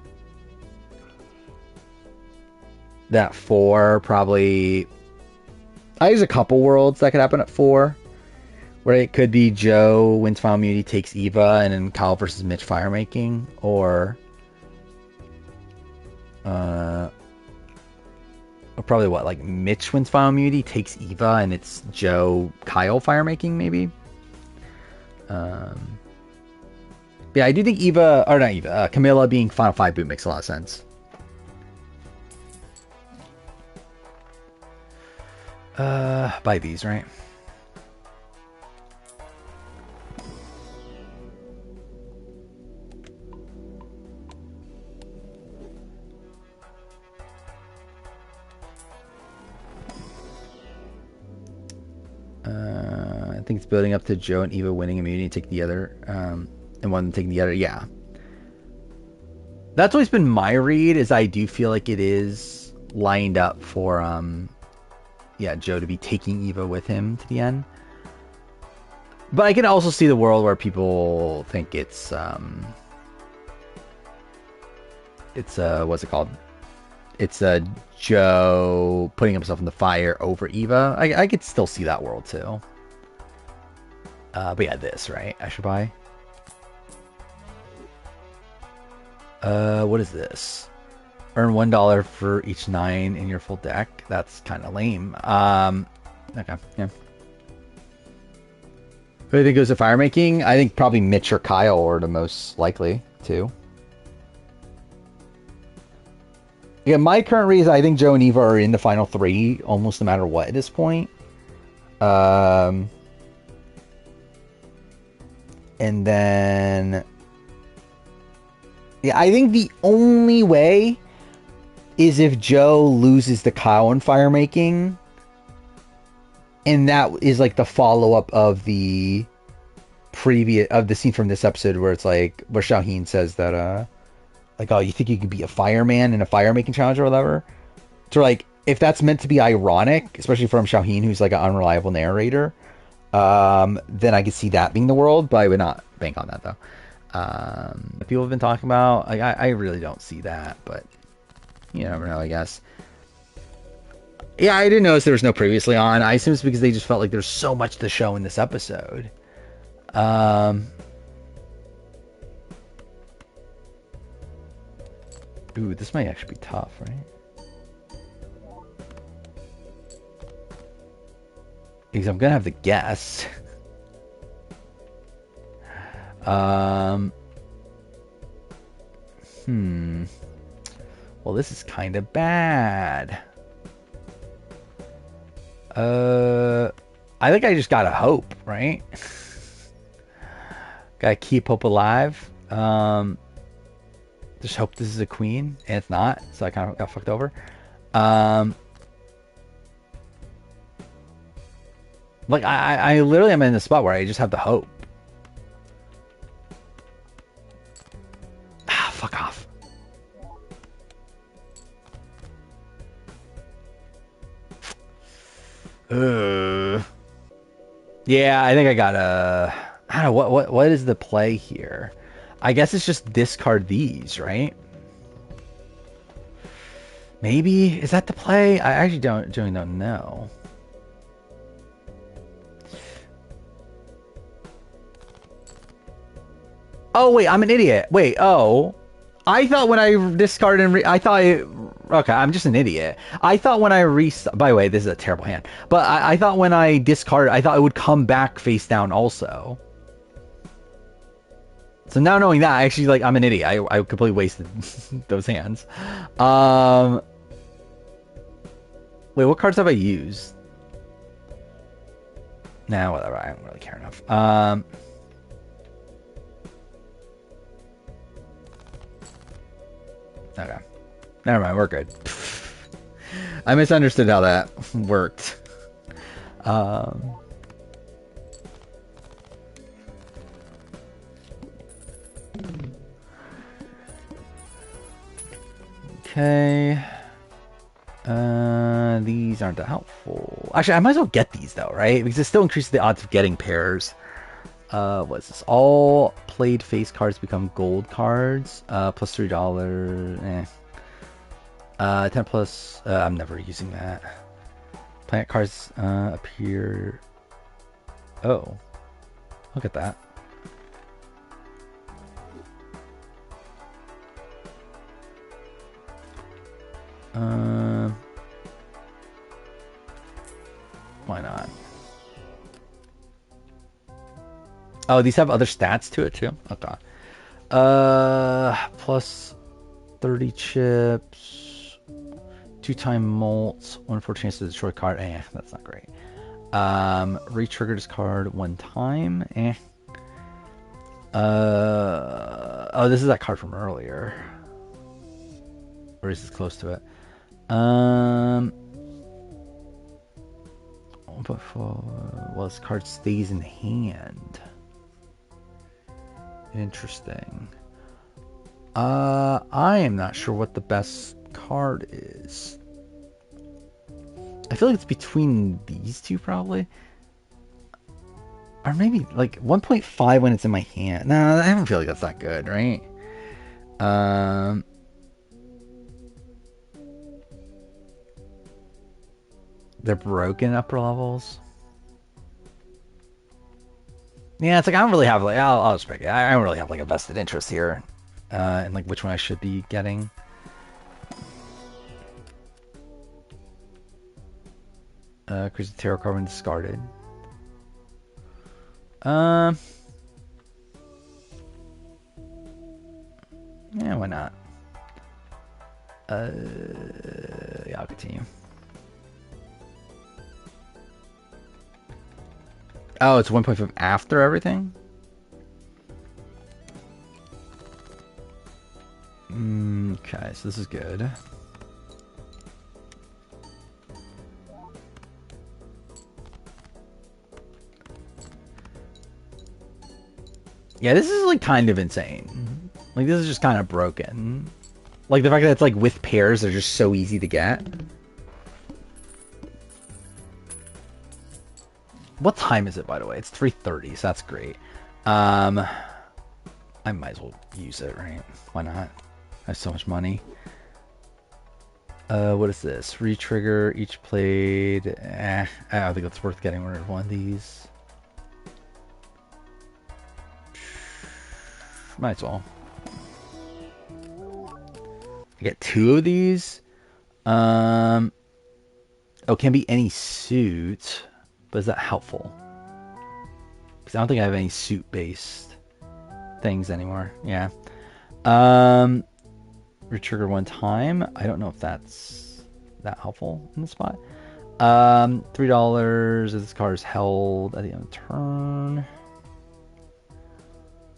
That 4 probably. There's a couple worlds that could happen at 4, where it could be Joe wins final immunity, takes Eva, and then Kyle versus Mitch fire making, or probably what, like Mitch wins final immunity, takes Eva, and it's Joe Kyle fire making maybe. Yeah, I do think Eva, or not Eva, Camilla being final 5 boot makes a lot of sense. Buy these, right? I think it's building up to Joe and Eva winning immunity, take the other. and one of them taking the other. Yeah, that's always been my read. Is I do feel like it is lined up for yeah, Joe to be taking Eva with him to the end. But I can also see the world where people think it's what's it called? It's Joe putting himself in the fire over Eva. I could still see that world too. But yeah, this, right? I should buy. What is this? Earn $1 for each 9 in your full deck. That's kind of lame. Okay, yeah. Who do you think goes to fire making? I think probably Mitch or Kyle are the most likely to. Yeah, my current read is I think Joe and Eva are in the final 3 almost no matter what at this point. And then yeah, I think the only way is if Joe loses the Kyle in fire making. And that is like the follow-up of the scene from this episode where it's like where Shaheen says that like, oh, you think you could be a fireman in a fire making challenge or whatever? So like if that's meant to be ironic, especially from Shaheen, who's like an unreliable narrator, then I could see that being the world, but I would not bank on that though. People have been talking about, like, I really don't see that, but you never know, I guess. Yeah, I didn't notice there was no previously on. I assume it's because they just felt like there's so much to show in this episode. Ooh, this might actually be tough, right? Because I'm gonna have to guess. Well, this is kind of bad. I think I just gotta hope, right? Gotta keep hope alive. Just hope this is a queen, and it's not, so I kind of got fucked over. Like I literally am in the spot where I just have the hope. Ah, fuck off. Yeah, I think I gotta. I don't know what is the play here. I guess it's just discard these, right? Maybe is that the play? I actually don't know. Oh wait, I'm an idiot. Wait, oh, I thought when I discarded and I thought okay, I'm just an idiot. I thought when I by the way, this is a terrible hand, but I thought when I discarded, I thought it would come back face down also. So now knowing that, actually, like, I'm an idiot. I completely wasted those hands. Wait, what cards have I used? Nah, whatever. I don't really care enough. Okay. Never mind, we're good. I misunderstood how that worked. Okay. These aren't that helpful. Actually, I might as well get these though, right? Because it still increases the odds of getting pairs. What's this? All played face cards become gold cards. Plus $3. 10 plus. I'm never using that. Planet cards appear. Oh, look at that. Why not? Oh, these have other stats to it too? Okay. Plus 30 chips. 2-time molts. 1 for chance to destroy card. That's not great. Re-trigger this card 1 time. Oh, this is that card from earlier. Or is this close to it? Before, well, this card stays in hand. Interesting. I am not sure what the best card is. I feel like it's between these two probably. Or maybe like 1.5 when it's in my hand. No, I don't feel like that's that good, right? Um, they're broken upper levels. Yeah, it's like I don't really have like I'll just pick it. I don't really have like a vested interest here, and like which one I should be getting. Crazy Tarot card when discarded. Um, yeah, why not? Yeah, I'll continue. Oh, it's 1.5 after everything? Okay, so this is good. Yeah, this is like kind of insane. Like this is just kind of broken. Like the fact that it's like with pairs, they're just so easy to get. What time is it, by the way? It's 3:30, so that's great. I might as well use it, right? Why not? I have so much money. What is this? Re-trigger each played. I don't think it's worth getting rid of one of these. Might as well. I get 2 of these. Oh, can be any suit, but is that helpful? Because I don't think I have any suit-based things anymore. Yeah. Retrigger one time. I don't know if that's that helpful in the spot. $3 if this card is held at the end of the turn.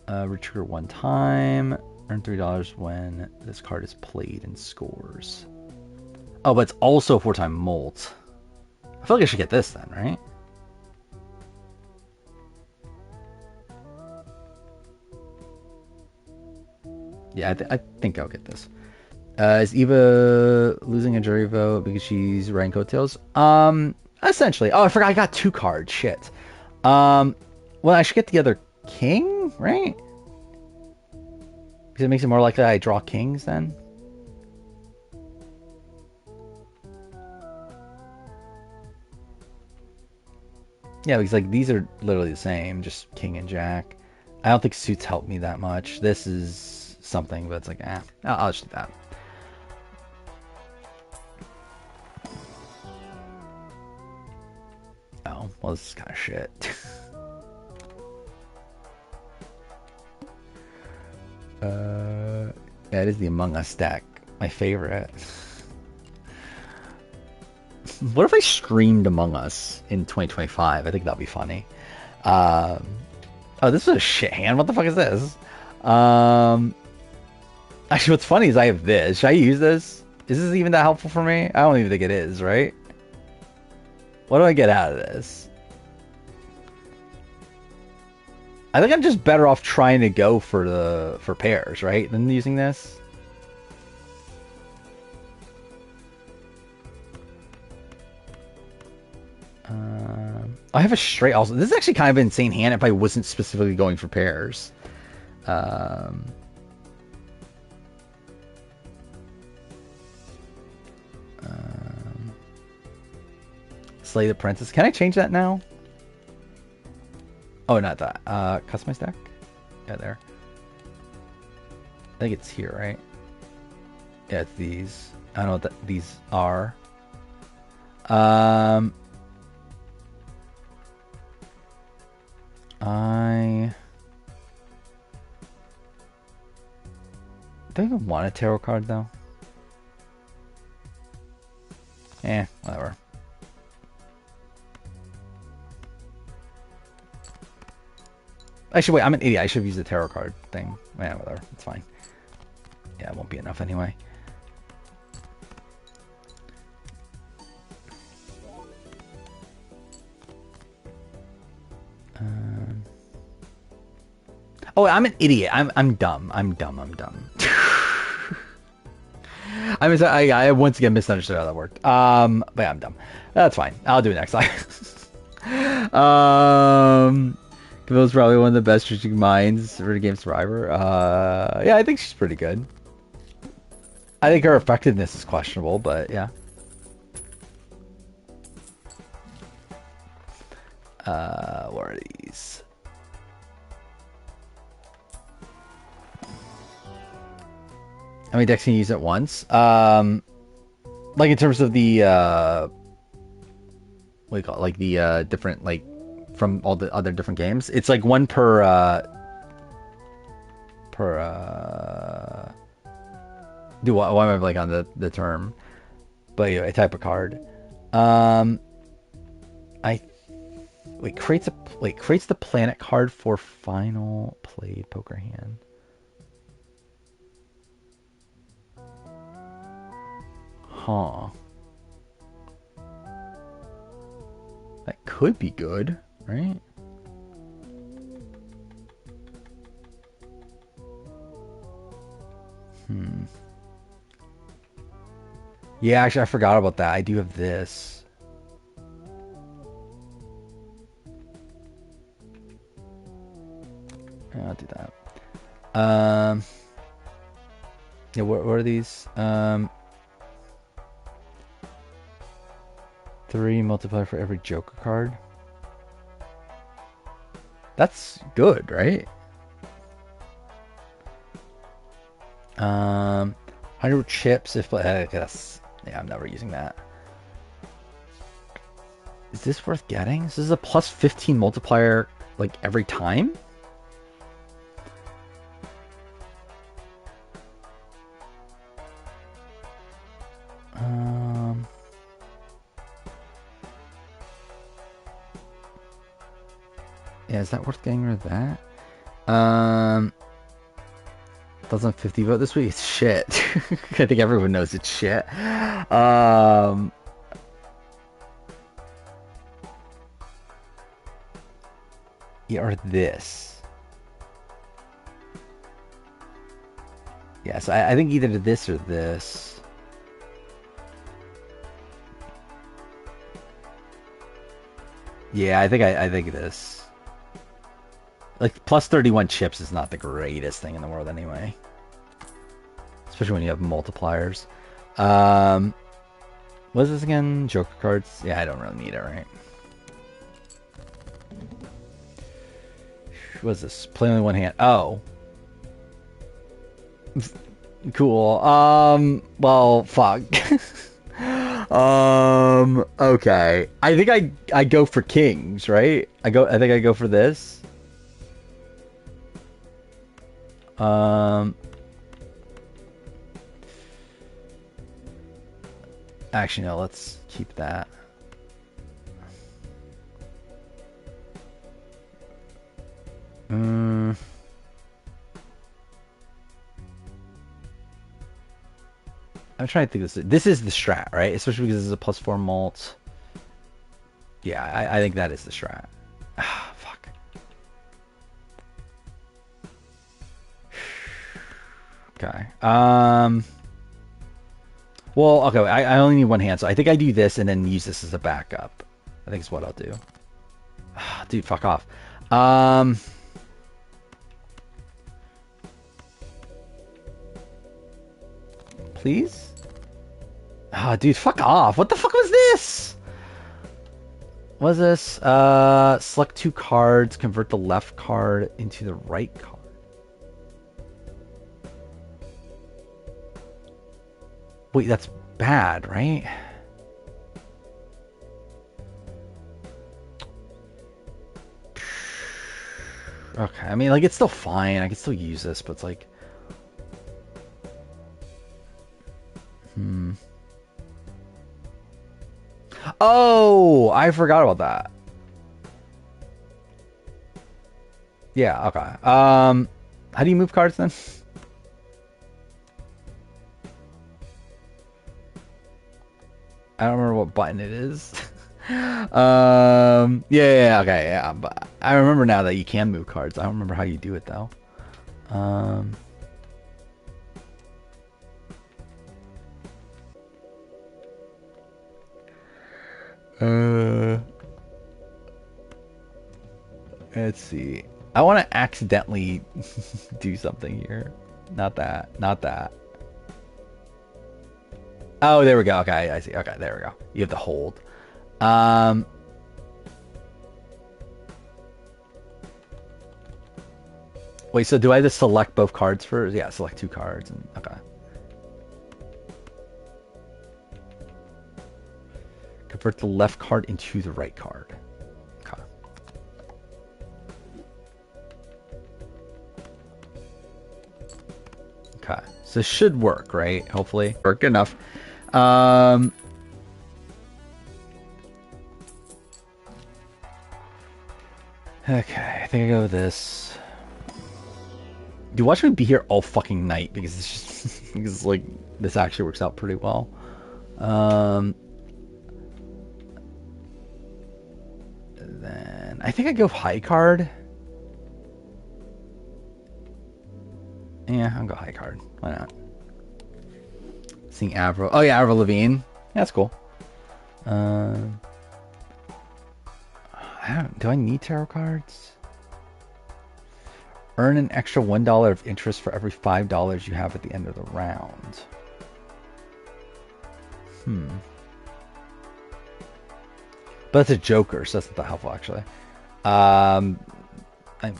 Retrigger one time. Earn $3 when this card is played and scores. Oh, but it's also 4-time molt. I feel like I should get this then, right? Yeah, I think I'll get this. Is Eva losing a jury vote because she's riding coattails? Essentially. Oh, I forgot I got 2 cards. Shit. Well, I should get the other king, right? Because it makes it more likely I draw kings then. Yeah, because like these are literally the same, just king and jack. I don't think suits help me that much. This is something, but it's like, I'll just do that. Oh, well, this is kind of shit. Yeah, it is the Among Us deck. My favorite. What if I streamed Among Us in 2025? I think that'd be funny. Oh, this is a shit hand. What the fuck is this? Actually, what's funny is I have this. Should I use this? Is this even that helpful for me? I don't even think it is, right? What do I get out of this? I think I'm just better off trying to go for pairs, right? Than using this. I have a straight also. This is actually kind of an insane hand if I wasn't specifically going for pairs. Slay the Princess. Can I change that now? Oh, not that. Customize deck? Yeah, there. I think it's here, right? Yeah, it's these. I don't know what these are. I don't even want a tarot card though. Whatever. Actually, wait, I'm an idiot. I should have used the tarot card thing. Yeah, whatever. It's fine. Yeah, it won't be enough anyway. Oh, I'm an idiot. I'm dumb. I'm dumb. I'm dumb. I once again misunderstood how that worked. But yeah, I'm dumb. That's fine. I'll do it next time. Camille's probably one of the best strategic minds for the game Survivor. Yeah, I think she's pretty good. I think her effectiveness is questionable, but yeah. What are these? How many decks can you use at once? Like in terms of the what do you call it? Like the different, like from all the other different games. It's like one per do what? Why am I like on the term? But anyway, a type of card. I creates the planet card for final played poker hand. Huh. That could be good, right? Yeah, actually, I forgot about that. I do have this. Yeah, I'll do that. Yeah, what are these? 3 multiplier for every Joker card. That's good, right? 100 chips if that's, yeah, I'm never using that. Is this worth getting? This is a plus 15 multiplier like every time? Yeah, is that worth getting rid of that? 1,050 vote this week. It's shit. I think everyone knows it's shit. Yeah, or this. Yes, I think either this or this. Yeah, I think this. Like, plus 31 chips is not the greatest thing in the world anyway. Especially when you have multipliers. What is this again? Joker cards? Yeah, I don't really need it, right? What is this? Play only one hand. Oh. Cool. Well, fuck. Okay. I think I go for kings, right? I think I go for this. Actually, no, let's keep that. I'm trying to think this is the strat, right? Especially because this is a +4 mult. Yeah, I think that is the strat. Ah, fuck. Okay. Well, okay, I only need one hand, so I think I do this and then use this as a backup. I think is what I'll do. Dude, fuck off. Please? Dude, fuck off. What the fuck was this? What is this? Select 2 cards, convert the left card into the right card. Wait, that's bad, right? Okay, I mean, like, it's still fine. I can still use this, but it's like... Oh, I forgot about that. Yeah, okay. How do you move cards then? I don't remember what button it is. Yeah, okay, yeah. But I remember now that you can move cards. I don't remember how you do it though. Um, let's see. I want to accidentally do something here. Not that. Not that. Oh, there we go. Okay, I see. Okay, there we go. You have to hold. Um, wait, so do I just select both cards first? Yeah, select two cards. And okay. Convert the left card into the right card. Okay. Okay. So this should work, right? Hopefully. Work enough. Um, okay, I think I go with this. Dude, watch me be here all fucking night because it's just because like this actually works out pretty well. Then I think I go high card. Yeah, I'll go high card. Why not? Seeing Avril. Oh yeah, Avril Lavigne. Yeah, that's cool. I don't. Do I need tarot cards? Earn an extra $1 of interest for every $5 you have at the end of the round. But it's a joker, so that's not that helpful actually. I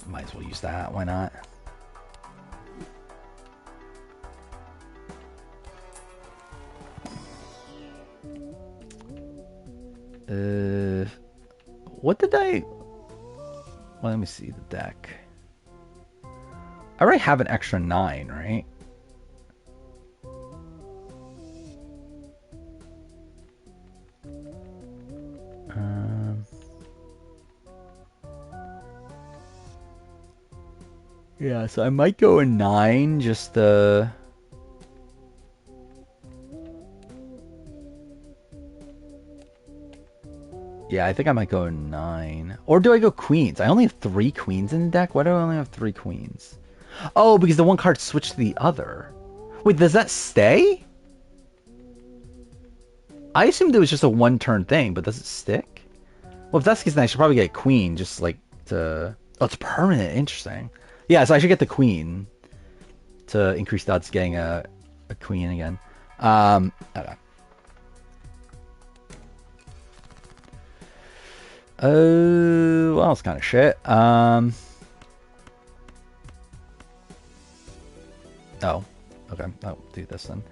might as well use that. Why not? What did I... Well, let me see the deck. I already have an extra 9, right? Yeah, so I might go a 9, just Yeah, I think I might go 9. Or do I go queens? I only have 3 queens in the deck. Why do I only have 3 queens? Oh, because the one card switched to the other. Wait, does that stay? I assumed it was just a one-turn thing, but does it stick? Well, if that's the case, then I should probably get a queen, just like to... Oh, it's permanent. Interesting. Yeah, so I should get the queen to increase the odds of getting a queen again. Okay. Oh, well, it's kind of shit. Oh, okay. I'll do this then.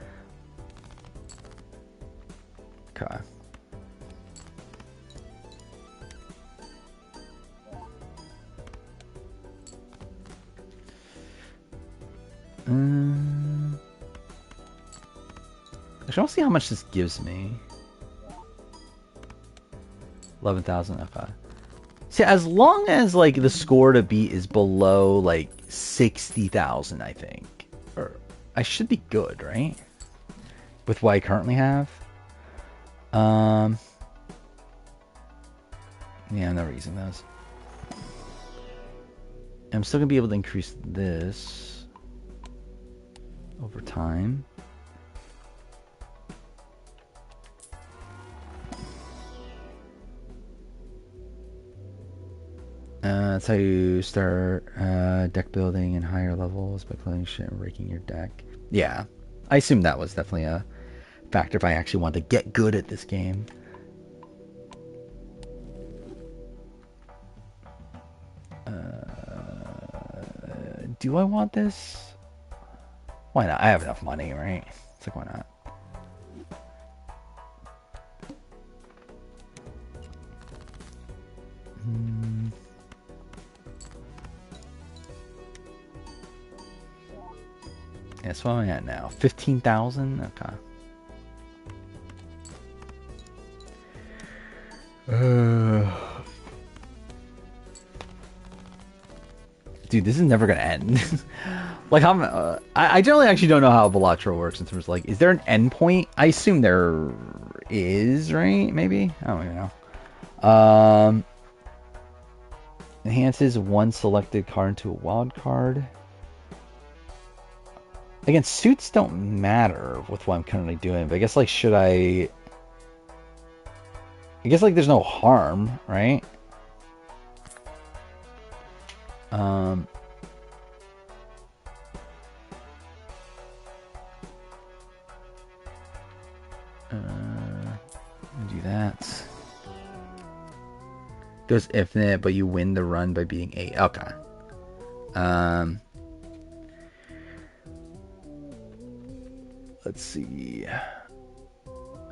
Okay. Actually, I want to see how much this gives me. 11,000. Okay. See, as long as like the score to beat is below like 60,000, I think, or I should be good, right? With what I currently have. Yeah, I'm never using those. I'm still gonna be able to increase this over time. That's how you start deck building in higher levels by playing shit and raking your deck. Yeah, I assume that was definitely a factor if I actually want to get good at this game. Do I want this? Why not? I have enough money, right? It's like, why not? Yeah, so what am I at now? 15,000? Okay. Dude, this is never gonna end. Like, I generally actually don't know how Balatro works in terms of, like, is there an end point? I assume there is, right? Maybe? I don't even know. Enhances one selected card into a wild card. Again, suits don't matter with what I'm currently doing, but I guess, like, should I... I guess, like, there's no harm, right? Do that. Goes infinite, but you win the run by being 8. Okay. Let's see.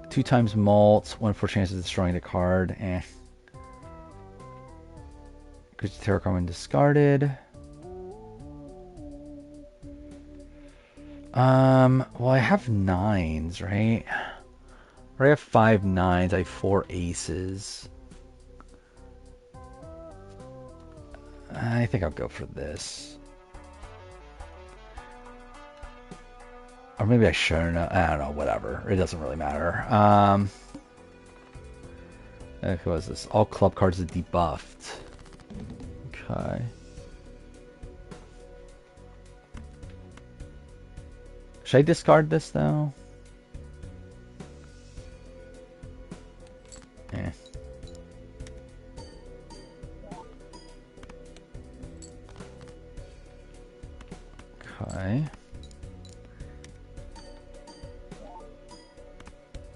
2 times malt, 1 for chance of destroying the card. Because the tarot card when discarded. Well, I have 9s, right? Or I have 5 9s, I have 4 aces. I think I'll go for this. Or maybe I shouldn't. I don't know, whatever. It doesn't really matter. What was this? All club cards are debuffed. Okay. Should I discard this, though? Okay.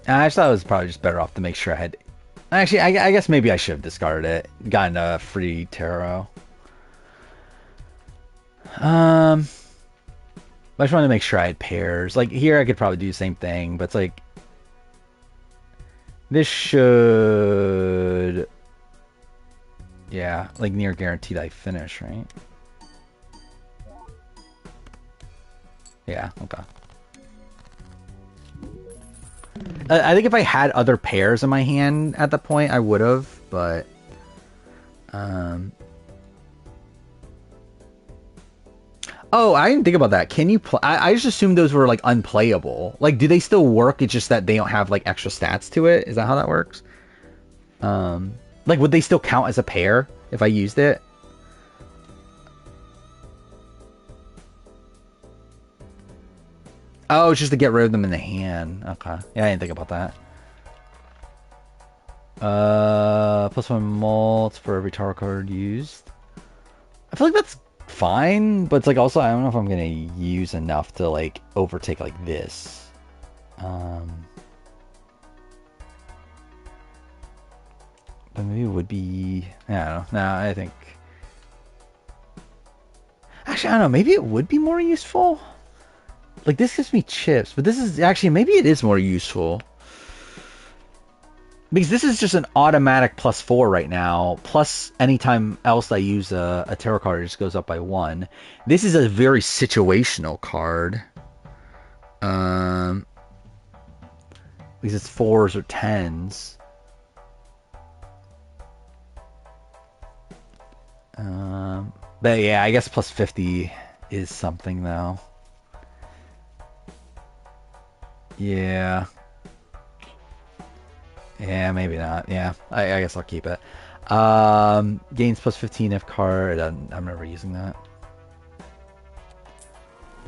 I just thought it was probably just better off to make sure I had... Actually, I guess maybe I should have discarded it. Gotten a free tarot. I just wanted to make sure I had pairs. Like, here I could probably do the same thing, but it's like... This should... Yeah, like near guaranteed I finish, right? Yeah, okay. I think if I had other pairs in my hand at the point, I would have, but... Oh, I didn't think about that. Can you play... I just assumed those were, like, unplayable. Like, do they still work? It's just that they don't have, like, extra stats to it? Is that how that works? Like, would they still count as a pair if I used it? Oh, it's just to get rid of them in the hand. Okay. Yeah, I didn't think about that. +1 malt for every tarot card used. I feel like that's fine, but it's like also I don't know if I'm gonna use enough to like overtake like this. But maybe it would be... I don't know. No, I think... Actually, I don't know. Maybe it would be more useful. Like, this gives me chips, but this is... Actually, maybe it is more useful. Because this is just an automatic +4 right now. Plus, anytime else I use a tarot card, it just goes up by 1. This is a very situational card. Because it's 4s or 10s. But yeah, I guess +50 is something though. Yeah. Yeah, maybe not. Yeah, I guess I'll keep it. Gains +15 if card. I'm never using that.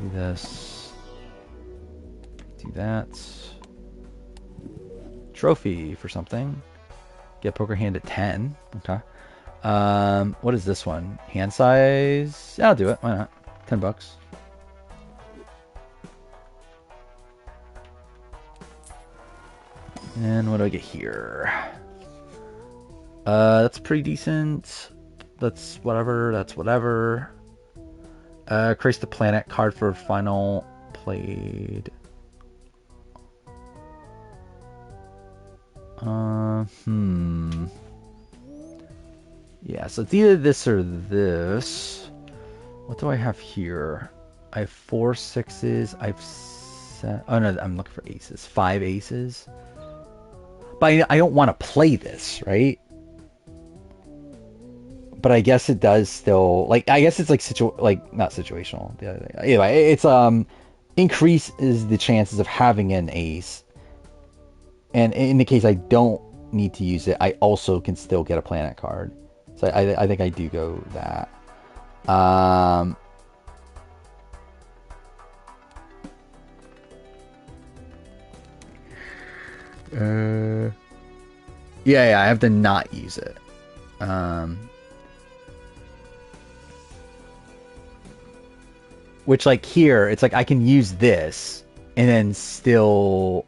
Do this. Do that. Trophy for something. Get poker hand at 10. Okay. What is this one? Hand size? Yeah, I'll do it. Why not? $10. And what do I get here? That's pretty decent. That's whatever. That's whatever. Creates the planet card for final played. Yeah, so it's either this or this. What do I have here? I have 4 6s. Oh no, I'm looking for aces. 5 aces. But I don't want to play this, right? But I guess it does still, like, I guess it's like not situational. The other thing. Anyway, it's increases the chances of having an ace. And in the case I don't need to use it, I also can still get a planet card. So I think I do go that. Yeah, I have to not use it. Which, like, here, it's like I can use this and then still...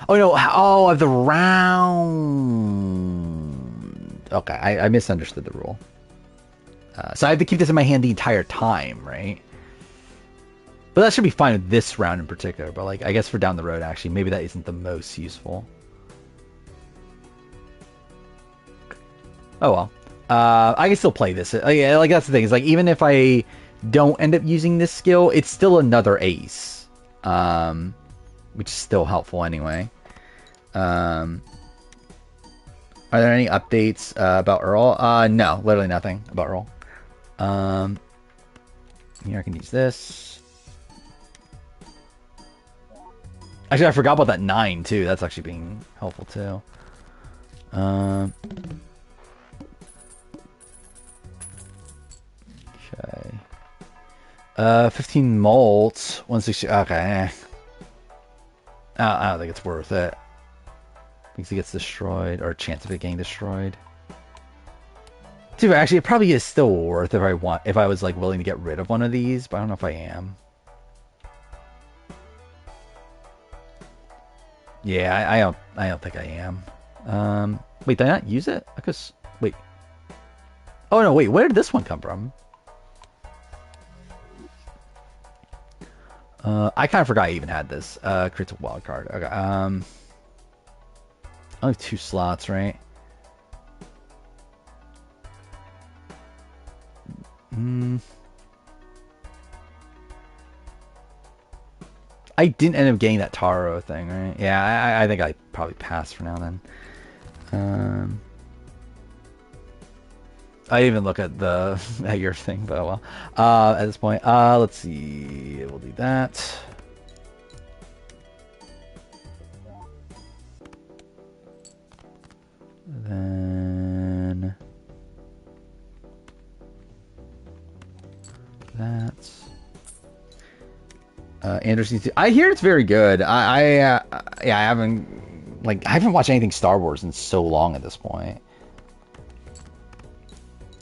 Oh, no. Oh, of the round. Okay, I misunderstood the rule. So I have to keep this in my hand the entire time, right? But that should be fine with this round in particular. But, like, I guess for down the road, actually, maybe that isn't the most useful. Oh, well. I can still play this. Like, that's the thing. Is like, even if I don't end up using this skill, it's still another ace. Which is still helpful anyway. Are there any updates about Earl? No, literally nothing about Earl. Here I can use this. Actually, I forgot about that 9 too. That's actually being helpful too. Okay. 15 molts, 160. Okay. I don't think it's worth it. Because it gets destroyed, or a chance of it getting destroyed. Dude, actually, it probably is still worth if I was like willing to get rid of one of these, but I don't know if I am. Yeah, I don't think I am. Wait, did I not use it? Because wait. Oh no, wait, where did this one come from? I kind of forgot I even had this. Creates a wild card. Okay. I only have 2 slots, right? I didn't end up getting that Taro thing, right? Yeah, I think I probably passed for now then. I didn't even look at the at your thing, but well. At this point, let's see. We'll do that. Then that. Anderson, I hear it's very good. Yeah, I haven't watched anything Star Wars in so long at this point.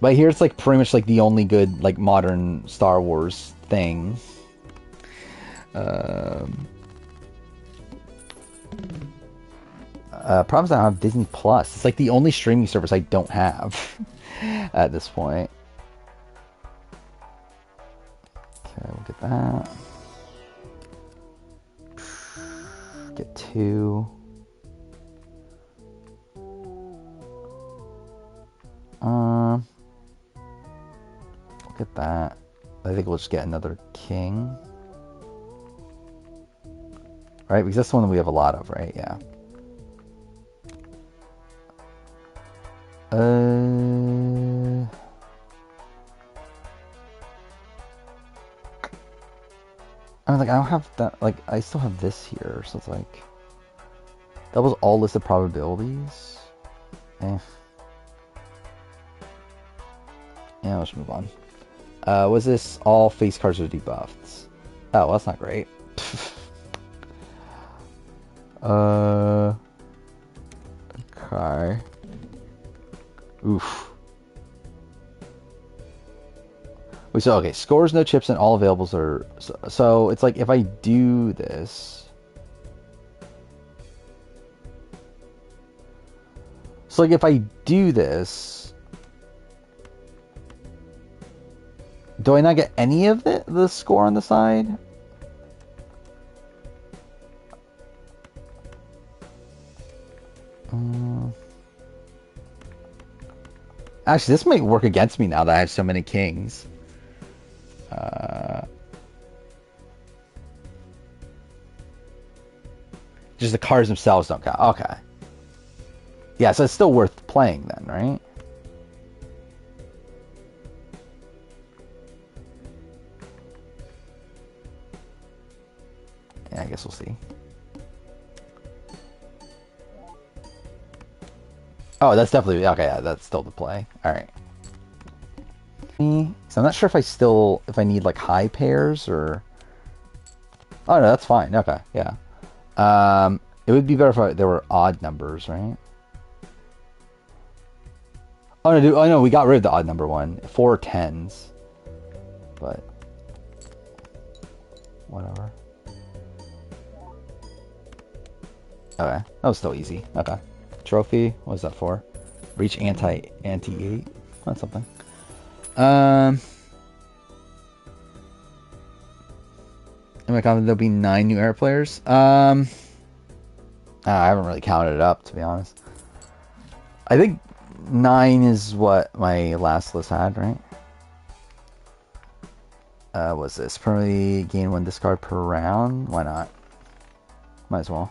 But I hear it's like pretty much like the only good like modern Star Wars thing. Problems I don't have Disney Plus. It's like the only streaming service I don't have at this point. Okay, we'll get that. Get 2. Look at that. I think we'll just get another king. Right? Because that's the one that we have a lot of, right? Yeah. I mean, like, I don't have that, like, I still have this here, so it's like, that was all listed probabilities. Yeah, let's move on. Was this all face cards or debuffs? Oh, well, that's not great. Okay. Oof. Wait, so, okay, scores, no chips, and all availables are... So, it's like, if I do this... So, like, if I do this... Do I not get any of the score on the side? Actually, this might work against me now that I have so many kings. Just the cards themselves don't count. Okay. Yeah, so it's still worth playing then, right? Yeah, I guess we'll see. Oh, that's definitely... Okay, yeah, that's still the play. Alright. So I'm not sure if I need, like, high pairs, or... Oh, no, that's fine. Okay, yeah. It would be better if there were odd numbers, right? Oh no, dude, oh no, we got rid of the odd number one. 4 tens. But whatever. Okay, that was still easy. Okay. Trophy, what was that for? Reach anti-8. That's something. Am I confident there'll be 9 new air players? I haven't really counted it up, to be honest. I think 9 is what my last list had, right? Was this? Permanently gain 1 discard per round? Why not? Might as well.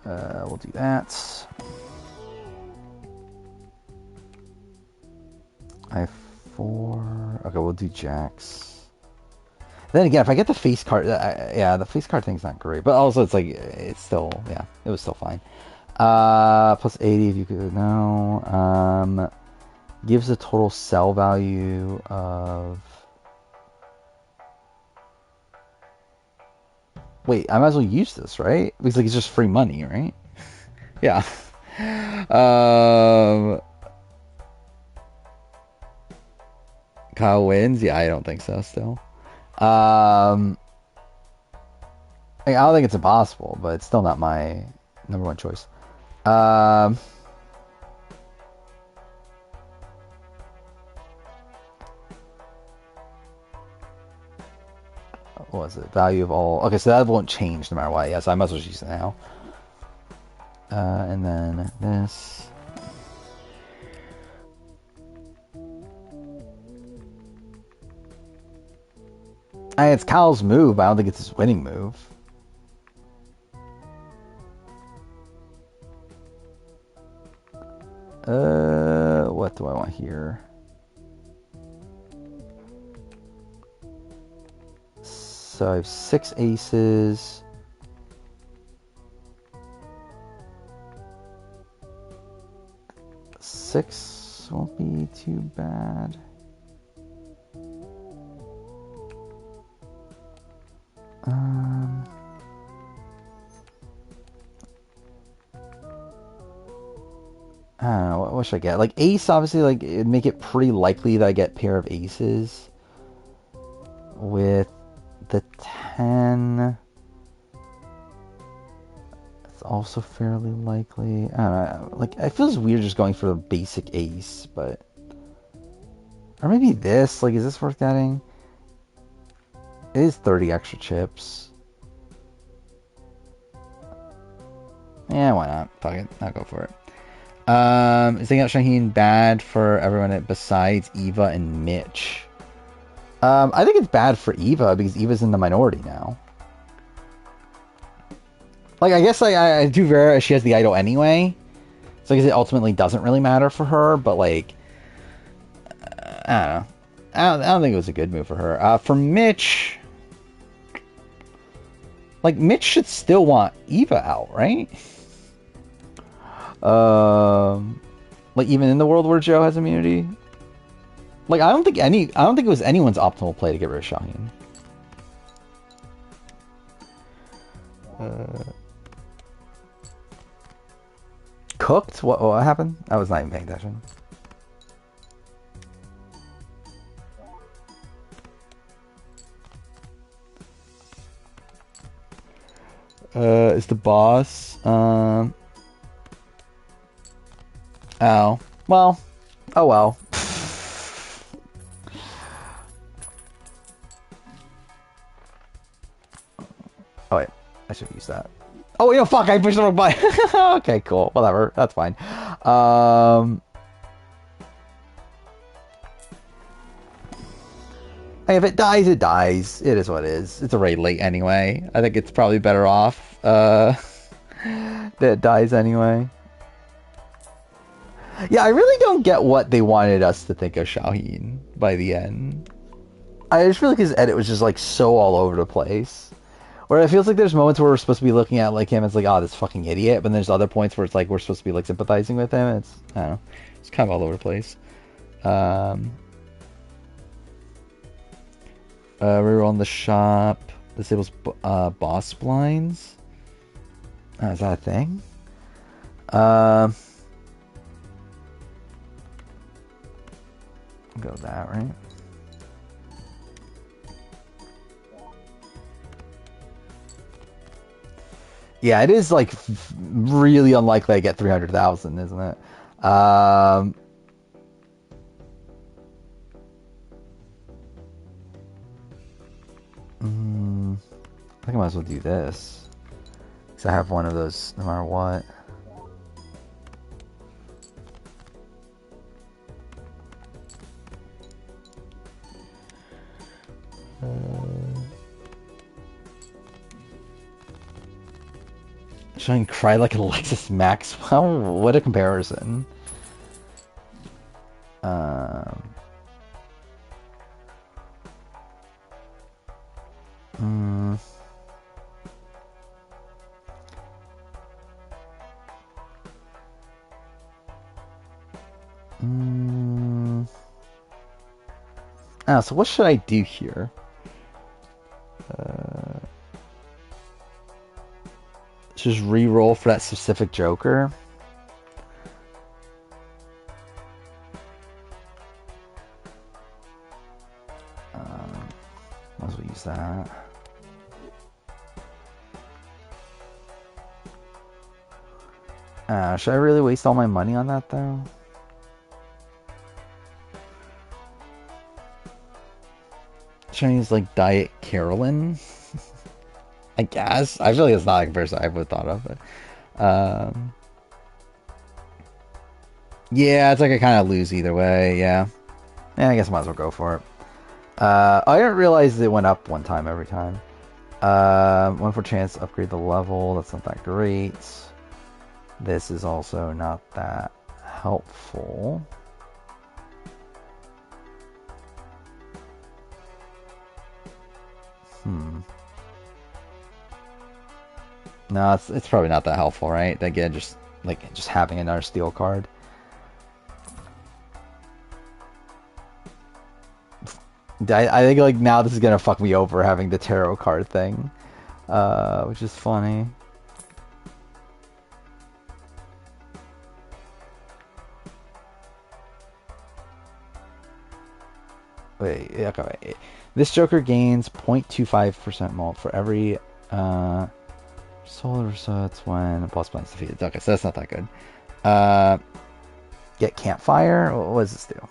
We'll do that. I have 4. Okay, we'll do jacks. Then again, if I get the face card, yeah, the face card thing's not great, but also it's like it's still, yeah, it was still fine. Plus 80 if you could know. Gives a total sell value of. Wait, I might as well use this, right? Because like it's just free money, right? Yeah. Kyle wins? Yeah, I don't think so still. I don't think it's impossible, but it's still not my number one choice. What was it? Value of all. Okay, so that won't change no matter what. Yeah, so I might as well use it now. And then this. It's Kyle's move, but I don't think it's his winning move. What do I want here? So I have 6 aces. Six won't be too bad. I don't know, what should I get? Like ace, obviously, like it'd make it pretty likely that I get pair of aces. With the 10, it's also fairly likely. I don't know, like it feels weird just going for the basic ace, but or maybe this. Like, is this worth getting? It is 30 extra chips. Yeah, why not? Fuck it, I'll go for it. Is taking out Shaheen bad for everyone besides Eva and Mitch? I think it's bad for Eva because Eva's in the minority now. Like, I guess I do Vera, she has the idol anyway. So I guess it ultimately doesn't really matter for her, but like, I don't know. I don't think it was a good move for her. For Mitch, like Mitch should still want Eva out, right? Like even in the world where Joe has immunity. Like I don't think it was anyone's optimal play to get rid of Shaheen. Cooked? What happened? I was not even paying attention. Is the boss oh well. Oh well. Oh wait, I should use that. Oh, you know, fuck! I pushed the wrong button. Okay, cool. Whatever. That's fine. If it dies, it dies. It is what it is. It's already late anyway. I think it's probably better off that it dies anyway. Yeah, I really don't get what they wanted us to think of Shaheen by the end. I just feel like his edit was just like so all over the place. Where it feels like there's moments where we're supposed to be looking at like him as like, oh, this fucking idiot, but then there's other points where it's like we're supposed to be like sympathizing with him. It's, I don't know, it's kind of all over the place. Reroll in the shop. Disables boss blinds. Oh, is that a thing? Um, go with that, right? Yeah, it is like really unlikely I get 300,000, isn't it? I think I might as well do this. Because I have one of those no matter what. Should I cry like Alexis Maxwell? What a comparison. Um, mm, mm. So what should I do here? Just re-roll for that specific Joker. Might as well use that. Should I really waste all my money on that though? Should I use like Diet Carolyn? I guess. I feel like it's not like a person I would have thought of. But, yeah, it's like I kind of lose either way. Yeah. Yeah, I guess I might as well go for it. I didn't realize it went up one time every time. 1 for chance to upgrade the level. That's not that great. This is also not that helpful. No, it's probably not that helpful, right? Again, just having another steel card. I think like now this is gonna fuck me over having the tarot card thing, which is funny. Wait, okay, wait. This Joker gains 0.25% mult for every solar resets when a boss plan is defeated. Okay, so that's not that good. Get campfire. What does this do?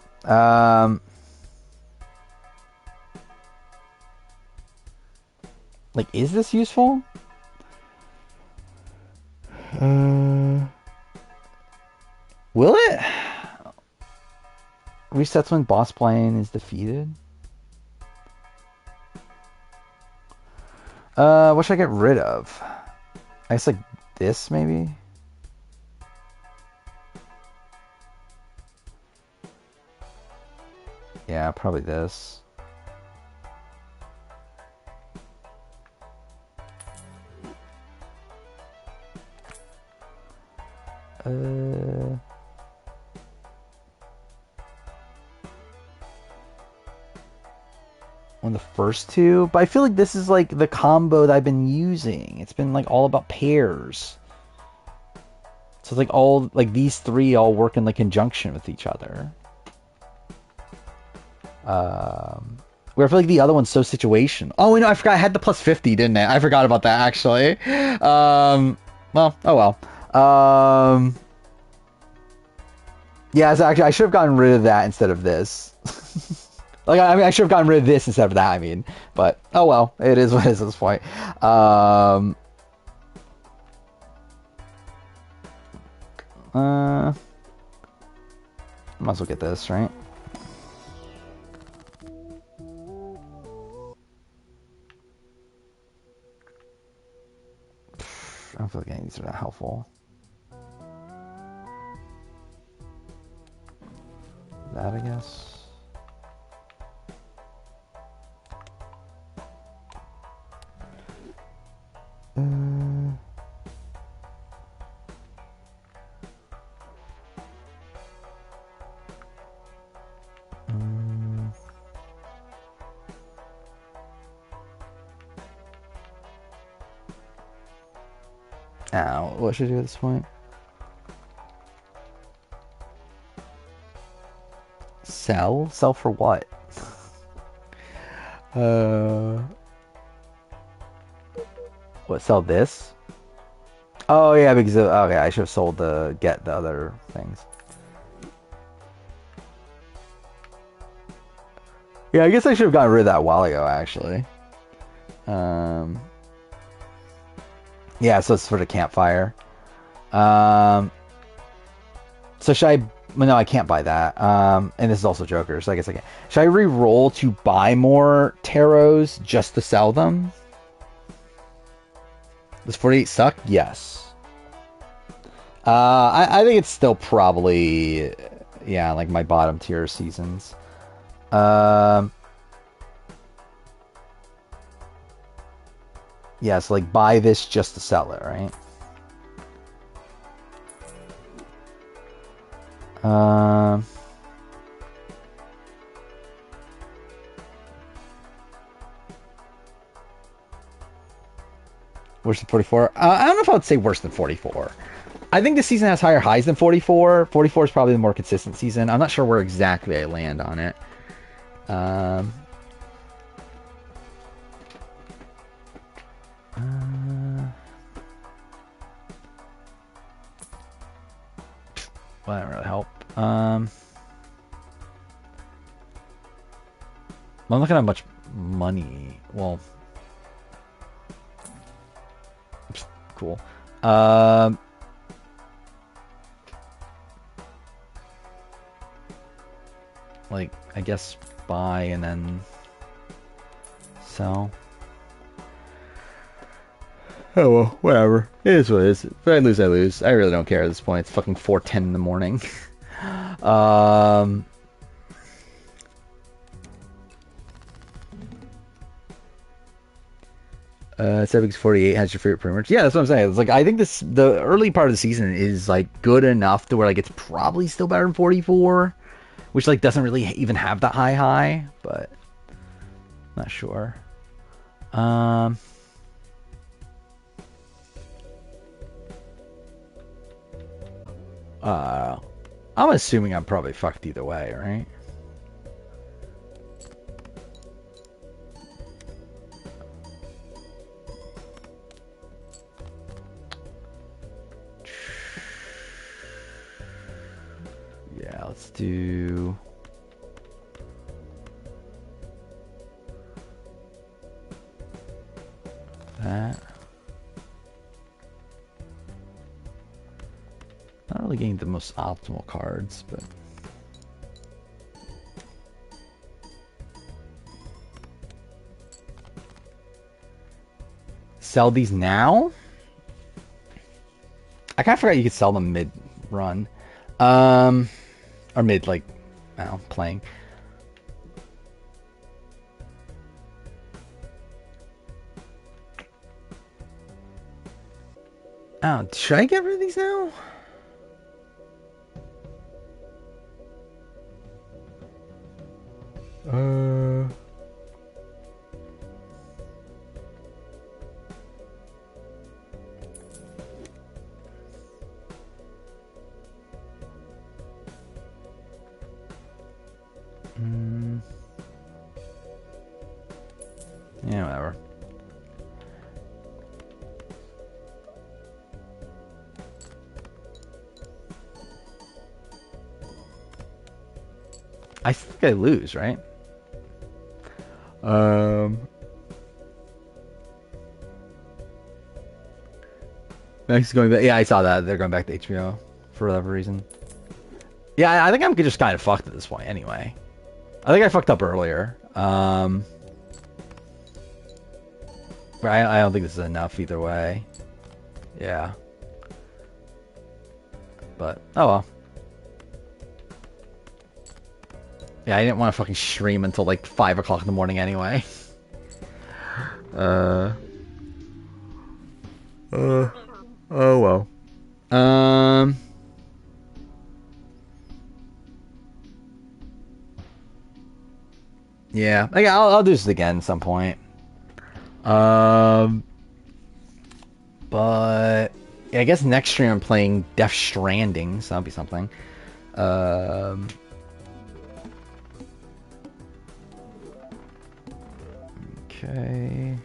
Like, is this useful? Will it? Resets when boss plane is defeated. What should I get rid of? I guess like this maybe. Yeah, probably this. One of the first two, but I feel like this is like the combo that I've been using. It's been like all about pairs. So it's like all like these three all work in like conjunction with each other. Where I feel like the other one's so situational. Oh, no, I forgot I had the plus 50, didn't I? I forgot about that actually. Well, oh well. Yeah, so actually I should have gotten rid of that instead of this. Like, I mean, I should have gotten rid of this instead of that, I mean. But, oh well, it is what it is at this point. Might as well get this, right? I don't feel like any of these are that helpful. That, I guess. Now, what should I do at this point? Sell? Sell for what? uh, what? Sell this? Oh yeah, because okay, I should have sold the get the other things. Yeah, I guess I should have gotten rid of that a while ago, actually. Um, yeah, so it's for the campfire. Um, so should I? Well, no, I can't buy that. And this is also Joker, so I guess I can. Should I re-roll to buy more tarots just to sell them? Does 48 suck? Yes. I think it's still probably, yeah, like my bottom tier seasons. Yeah, so like buy this just to sell it, right? Um, worse than 44? I don't know if I would say worse than 44. I think this season has higher highs than 44. 44 is probably the more consistent season. I'm not sure where exactly I land on it. Um, well, that didn't really help. I'm looking at how much money. Well, cool. Like, I guess buy and then sell. Oh well, whatever. It is what it is. If I lose, I lose. I really don't care at this point. It's fucking 4:10 in the morning. um. Sevix 48 has your favorite primers. Yeah, that's what I'm saying. It's like I think the early part of the season is like good enough to where like it's probably still better than 44, which like doesn't really even have that high, but not sure. I'm assuming I'm probably fucked either way, right? Yeah, let's do that. Not really getting the most optimal cards, but sell these now? I kind of forgot you could sell them mid-run. Or mid, like, I don't know, playing. Oh, should I get rid of these now? Yeah, whatever. I think I lose, right? Max is going back. Yeah, I saw that. They're going back to HBO for whatever reason. Yeah, I think I'm just kind of fucked at this point anyway. I think I fucked up earlier. I don't think this is enough either way. Yeah. But, oh well. Yeah, I didn't want to fucking stream until like 5 o'clock in the morning anyway. Oh well. Yeah, like I'll do this again at some point. But I guess next stream I'm playing Death Stranding, so that'll be something. Um, okay.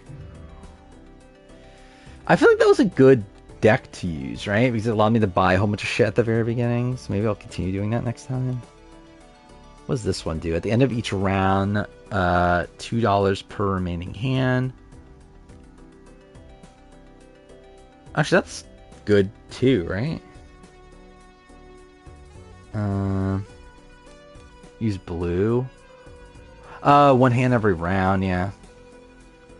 I feel like that was a good deck to use, right? Because it allowed me to buy a whole bunch of shit at the very beginning. So maybe I'll continue doing that next time. What does this one do? At the end of each round, $2 per remaining hand. Actually, that's good too, right? Use blue. One hand every round, yeah.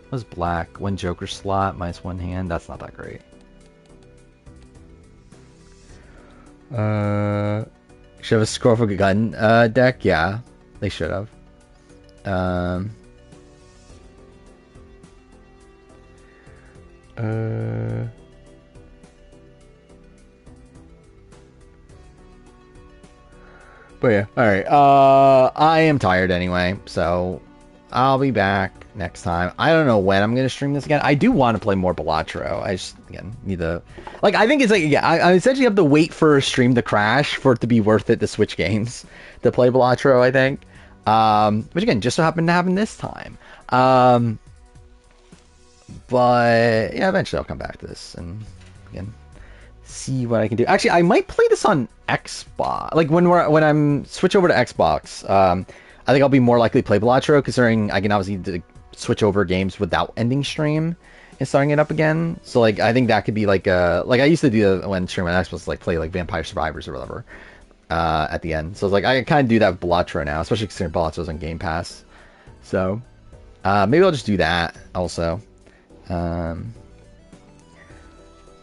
What's black? One Joker slot minus one hand. That's not that great. Should have a score for gun deck. Yeah, they should have. But yeah, all right. I am tired anyway, so I'll be back next time. I don't know when I'm gonna stream this again. I do want to play more Balatro. I just again need to like. I think it's like yeah. I essentially have to wait for a stream to crash for it to be worth it to switch games to play Balatro. I think. Which again just so happened to happen this time. But yeah, eventually I'll come back to this and again see what I can do. Actually, I might play this on Xbox. Like when I'm switch over to Xbox. I think I'll be more likely to play Balatro, considering I can obviously switch over games without ending stream and starting it up again. So like I think that could be like I used to do when streaming on Xbox, like play like Vampire Survivors or whatever at the end. So it's like I kind of do that with Balatro now, especially considering Balatro's on Game Pass. So maybe I'll just do that also.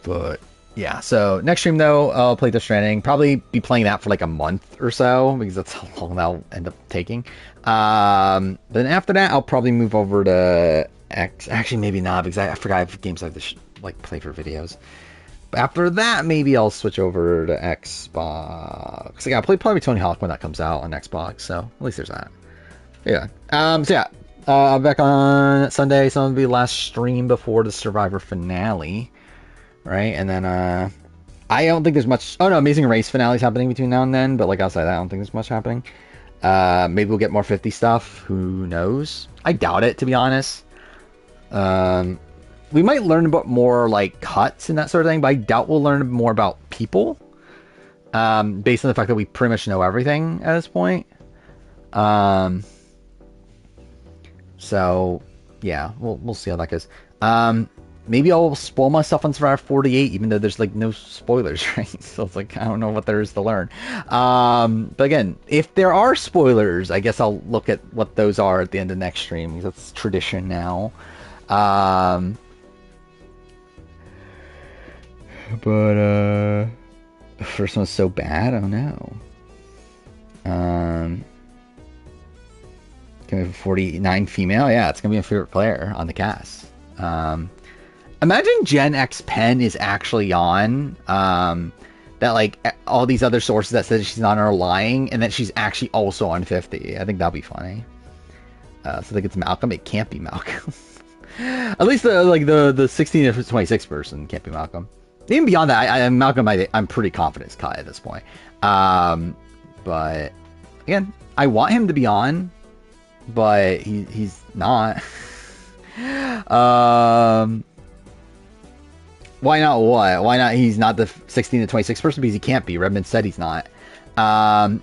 But yeah, so next stream though, I'll play Death Stranding. Probably be playing that for like a month or so because that's how long that'll end up taking. Then after that, I'll probably move over to X. Actually, maybe not because I forgot I have games I have to like play for videos. But after that, maybe I'll switch over to Xbox. Like, I'll play probably Tony Hawk when that comes out on Xbox. So at least there's that. Yeah. So yeah, I'll be back on Sunday. So it'll be the last stream before the Survivor finale. Right, and then I don't think there's much. Oh no, Amazing Race finale's happening between now and then, but like outside that, I don't think there's much happening. Maybe we'll get more 50 stuff. Who knows? I doubt it, to be honest. We might learn about more like cuts and that sort of thing, but I doubt we'll learn more about people. Based on the fact that we pretty much know everything at this point. So yeah, we'll see how that goes. Maybe I'll spoil myself on Survivor 48, even though there's like no spoilers, right? So it's like, I don't know what there is to learn. But again, if there are spoilers, I guess I'll look at what those are at the end of next stream, because that's tradition now. But the first one's so bad, I don't know. Gonna be 49 female, yeah, it's gonna be my favorite player on the cast. Imagine Gen X Pen is actually on. That like all these other sources that said she's on are lying, and that she's actually also on 50. I think that'd be funny. So I think it's Malcolm. It can't be Malcolm. At least the 16 to 26 person can't be Malcolm. Even beyond that, Malcolm, I'm pretty confident is cut at this point. But again, I want him to be on, but he's not. Why not what? Why not he's not the 16 to 26 person? Because he can't be. Redmond said he's not. Why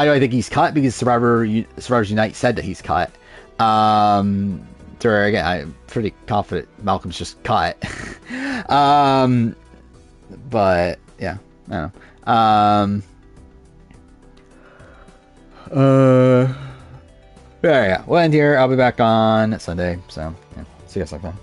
do I think he's cut? Because Survivors Unite said that he's cut. So again, I'm pretty confident Malcolm's just cut. But yeah, I don't know. Yeah, we'll end here. I'll be back on Sunday. So yeah, see you guys like that.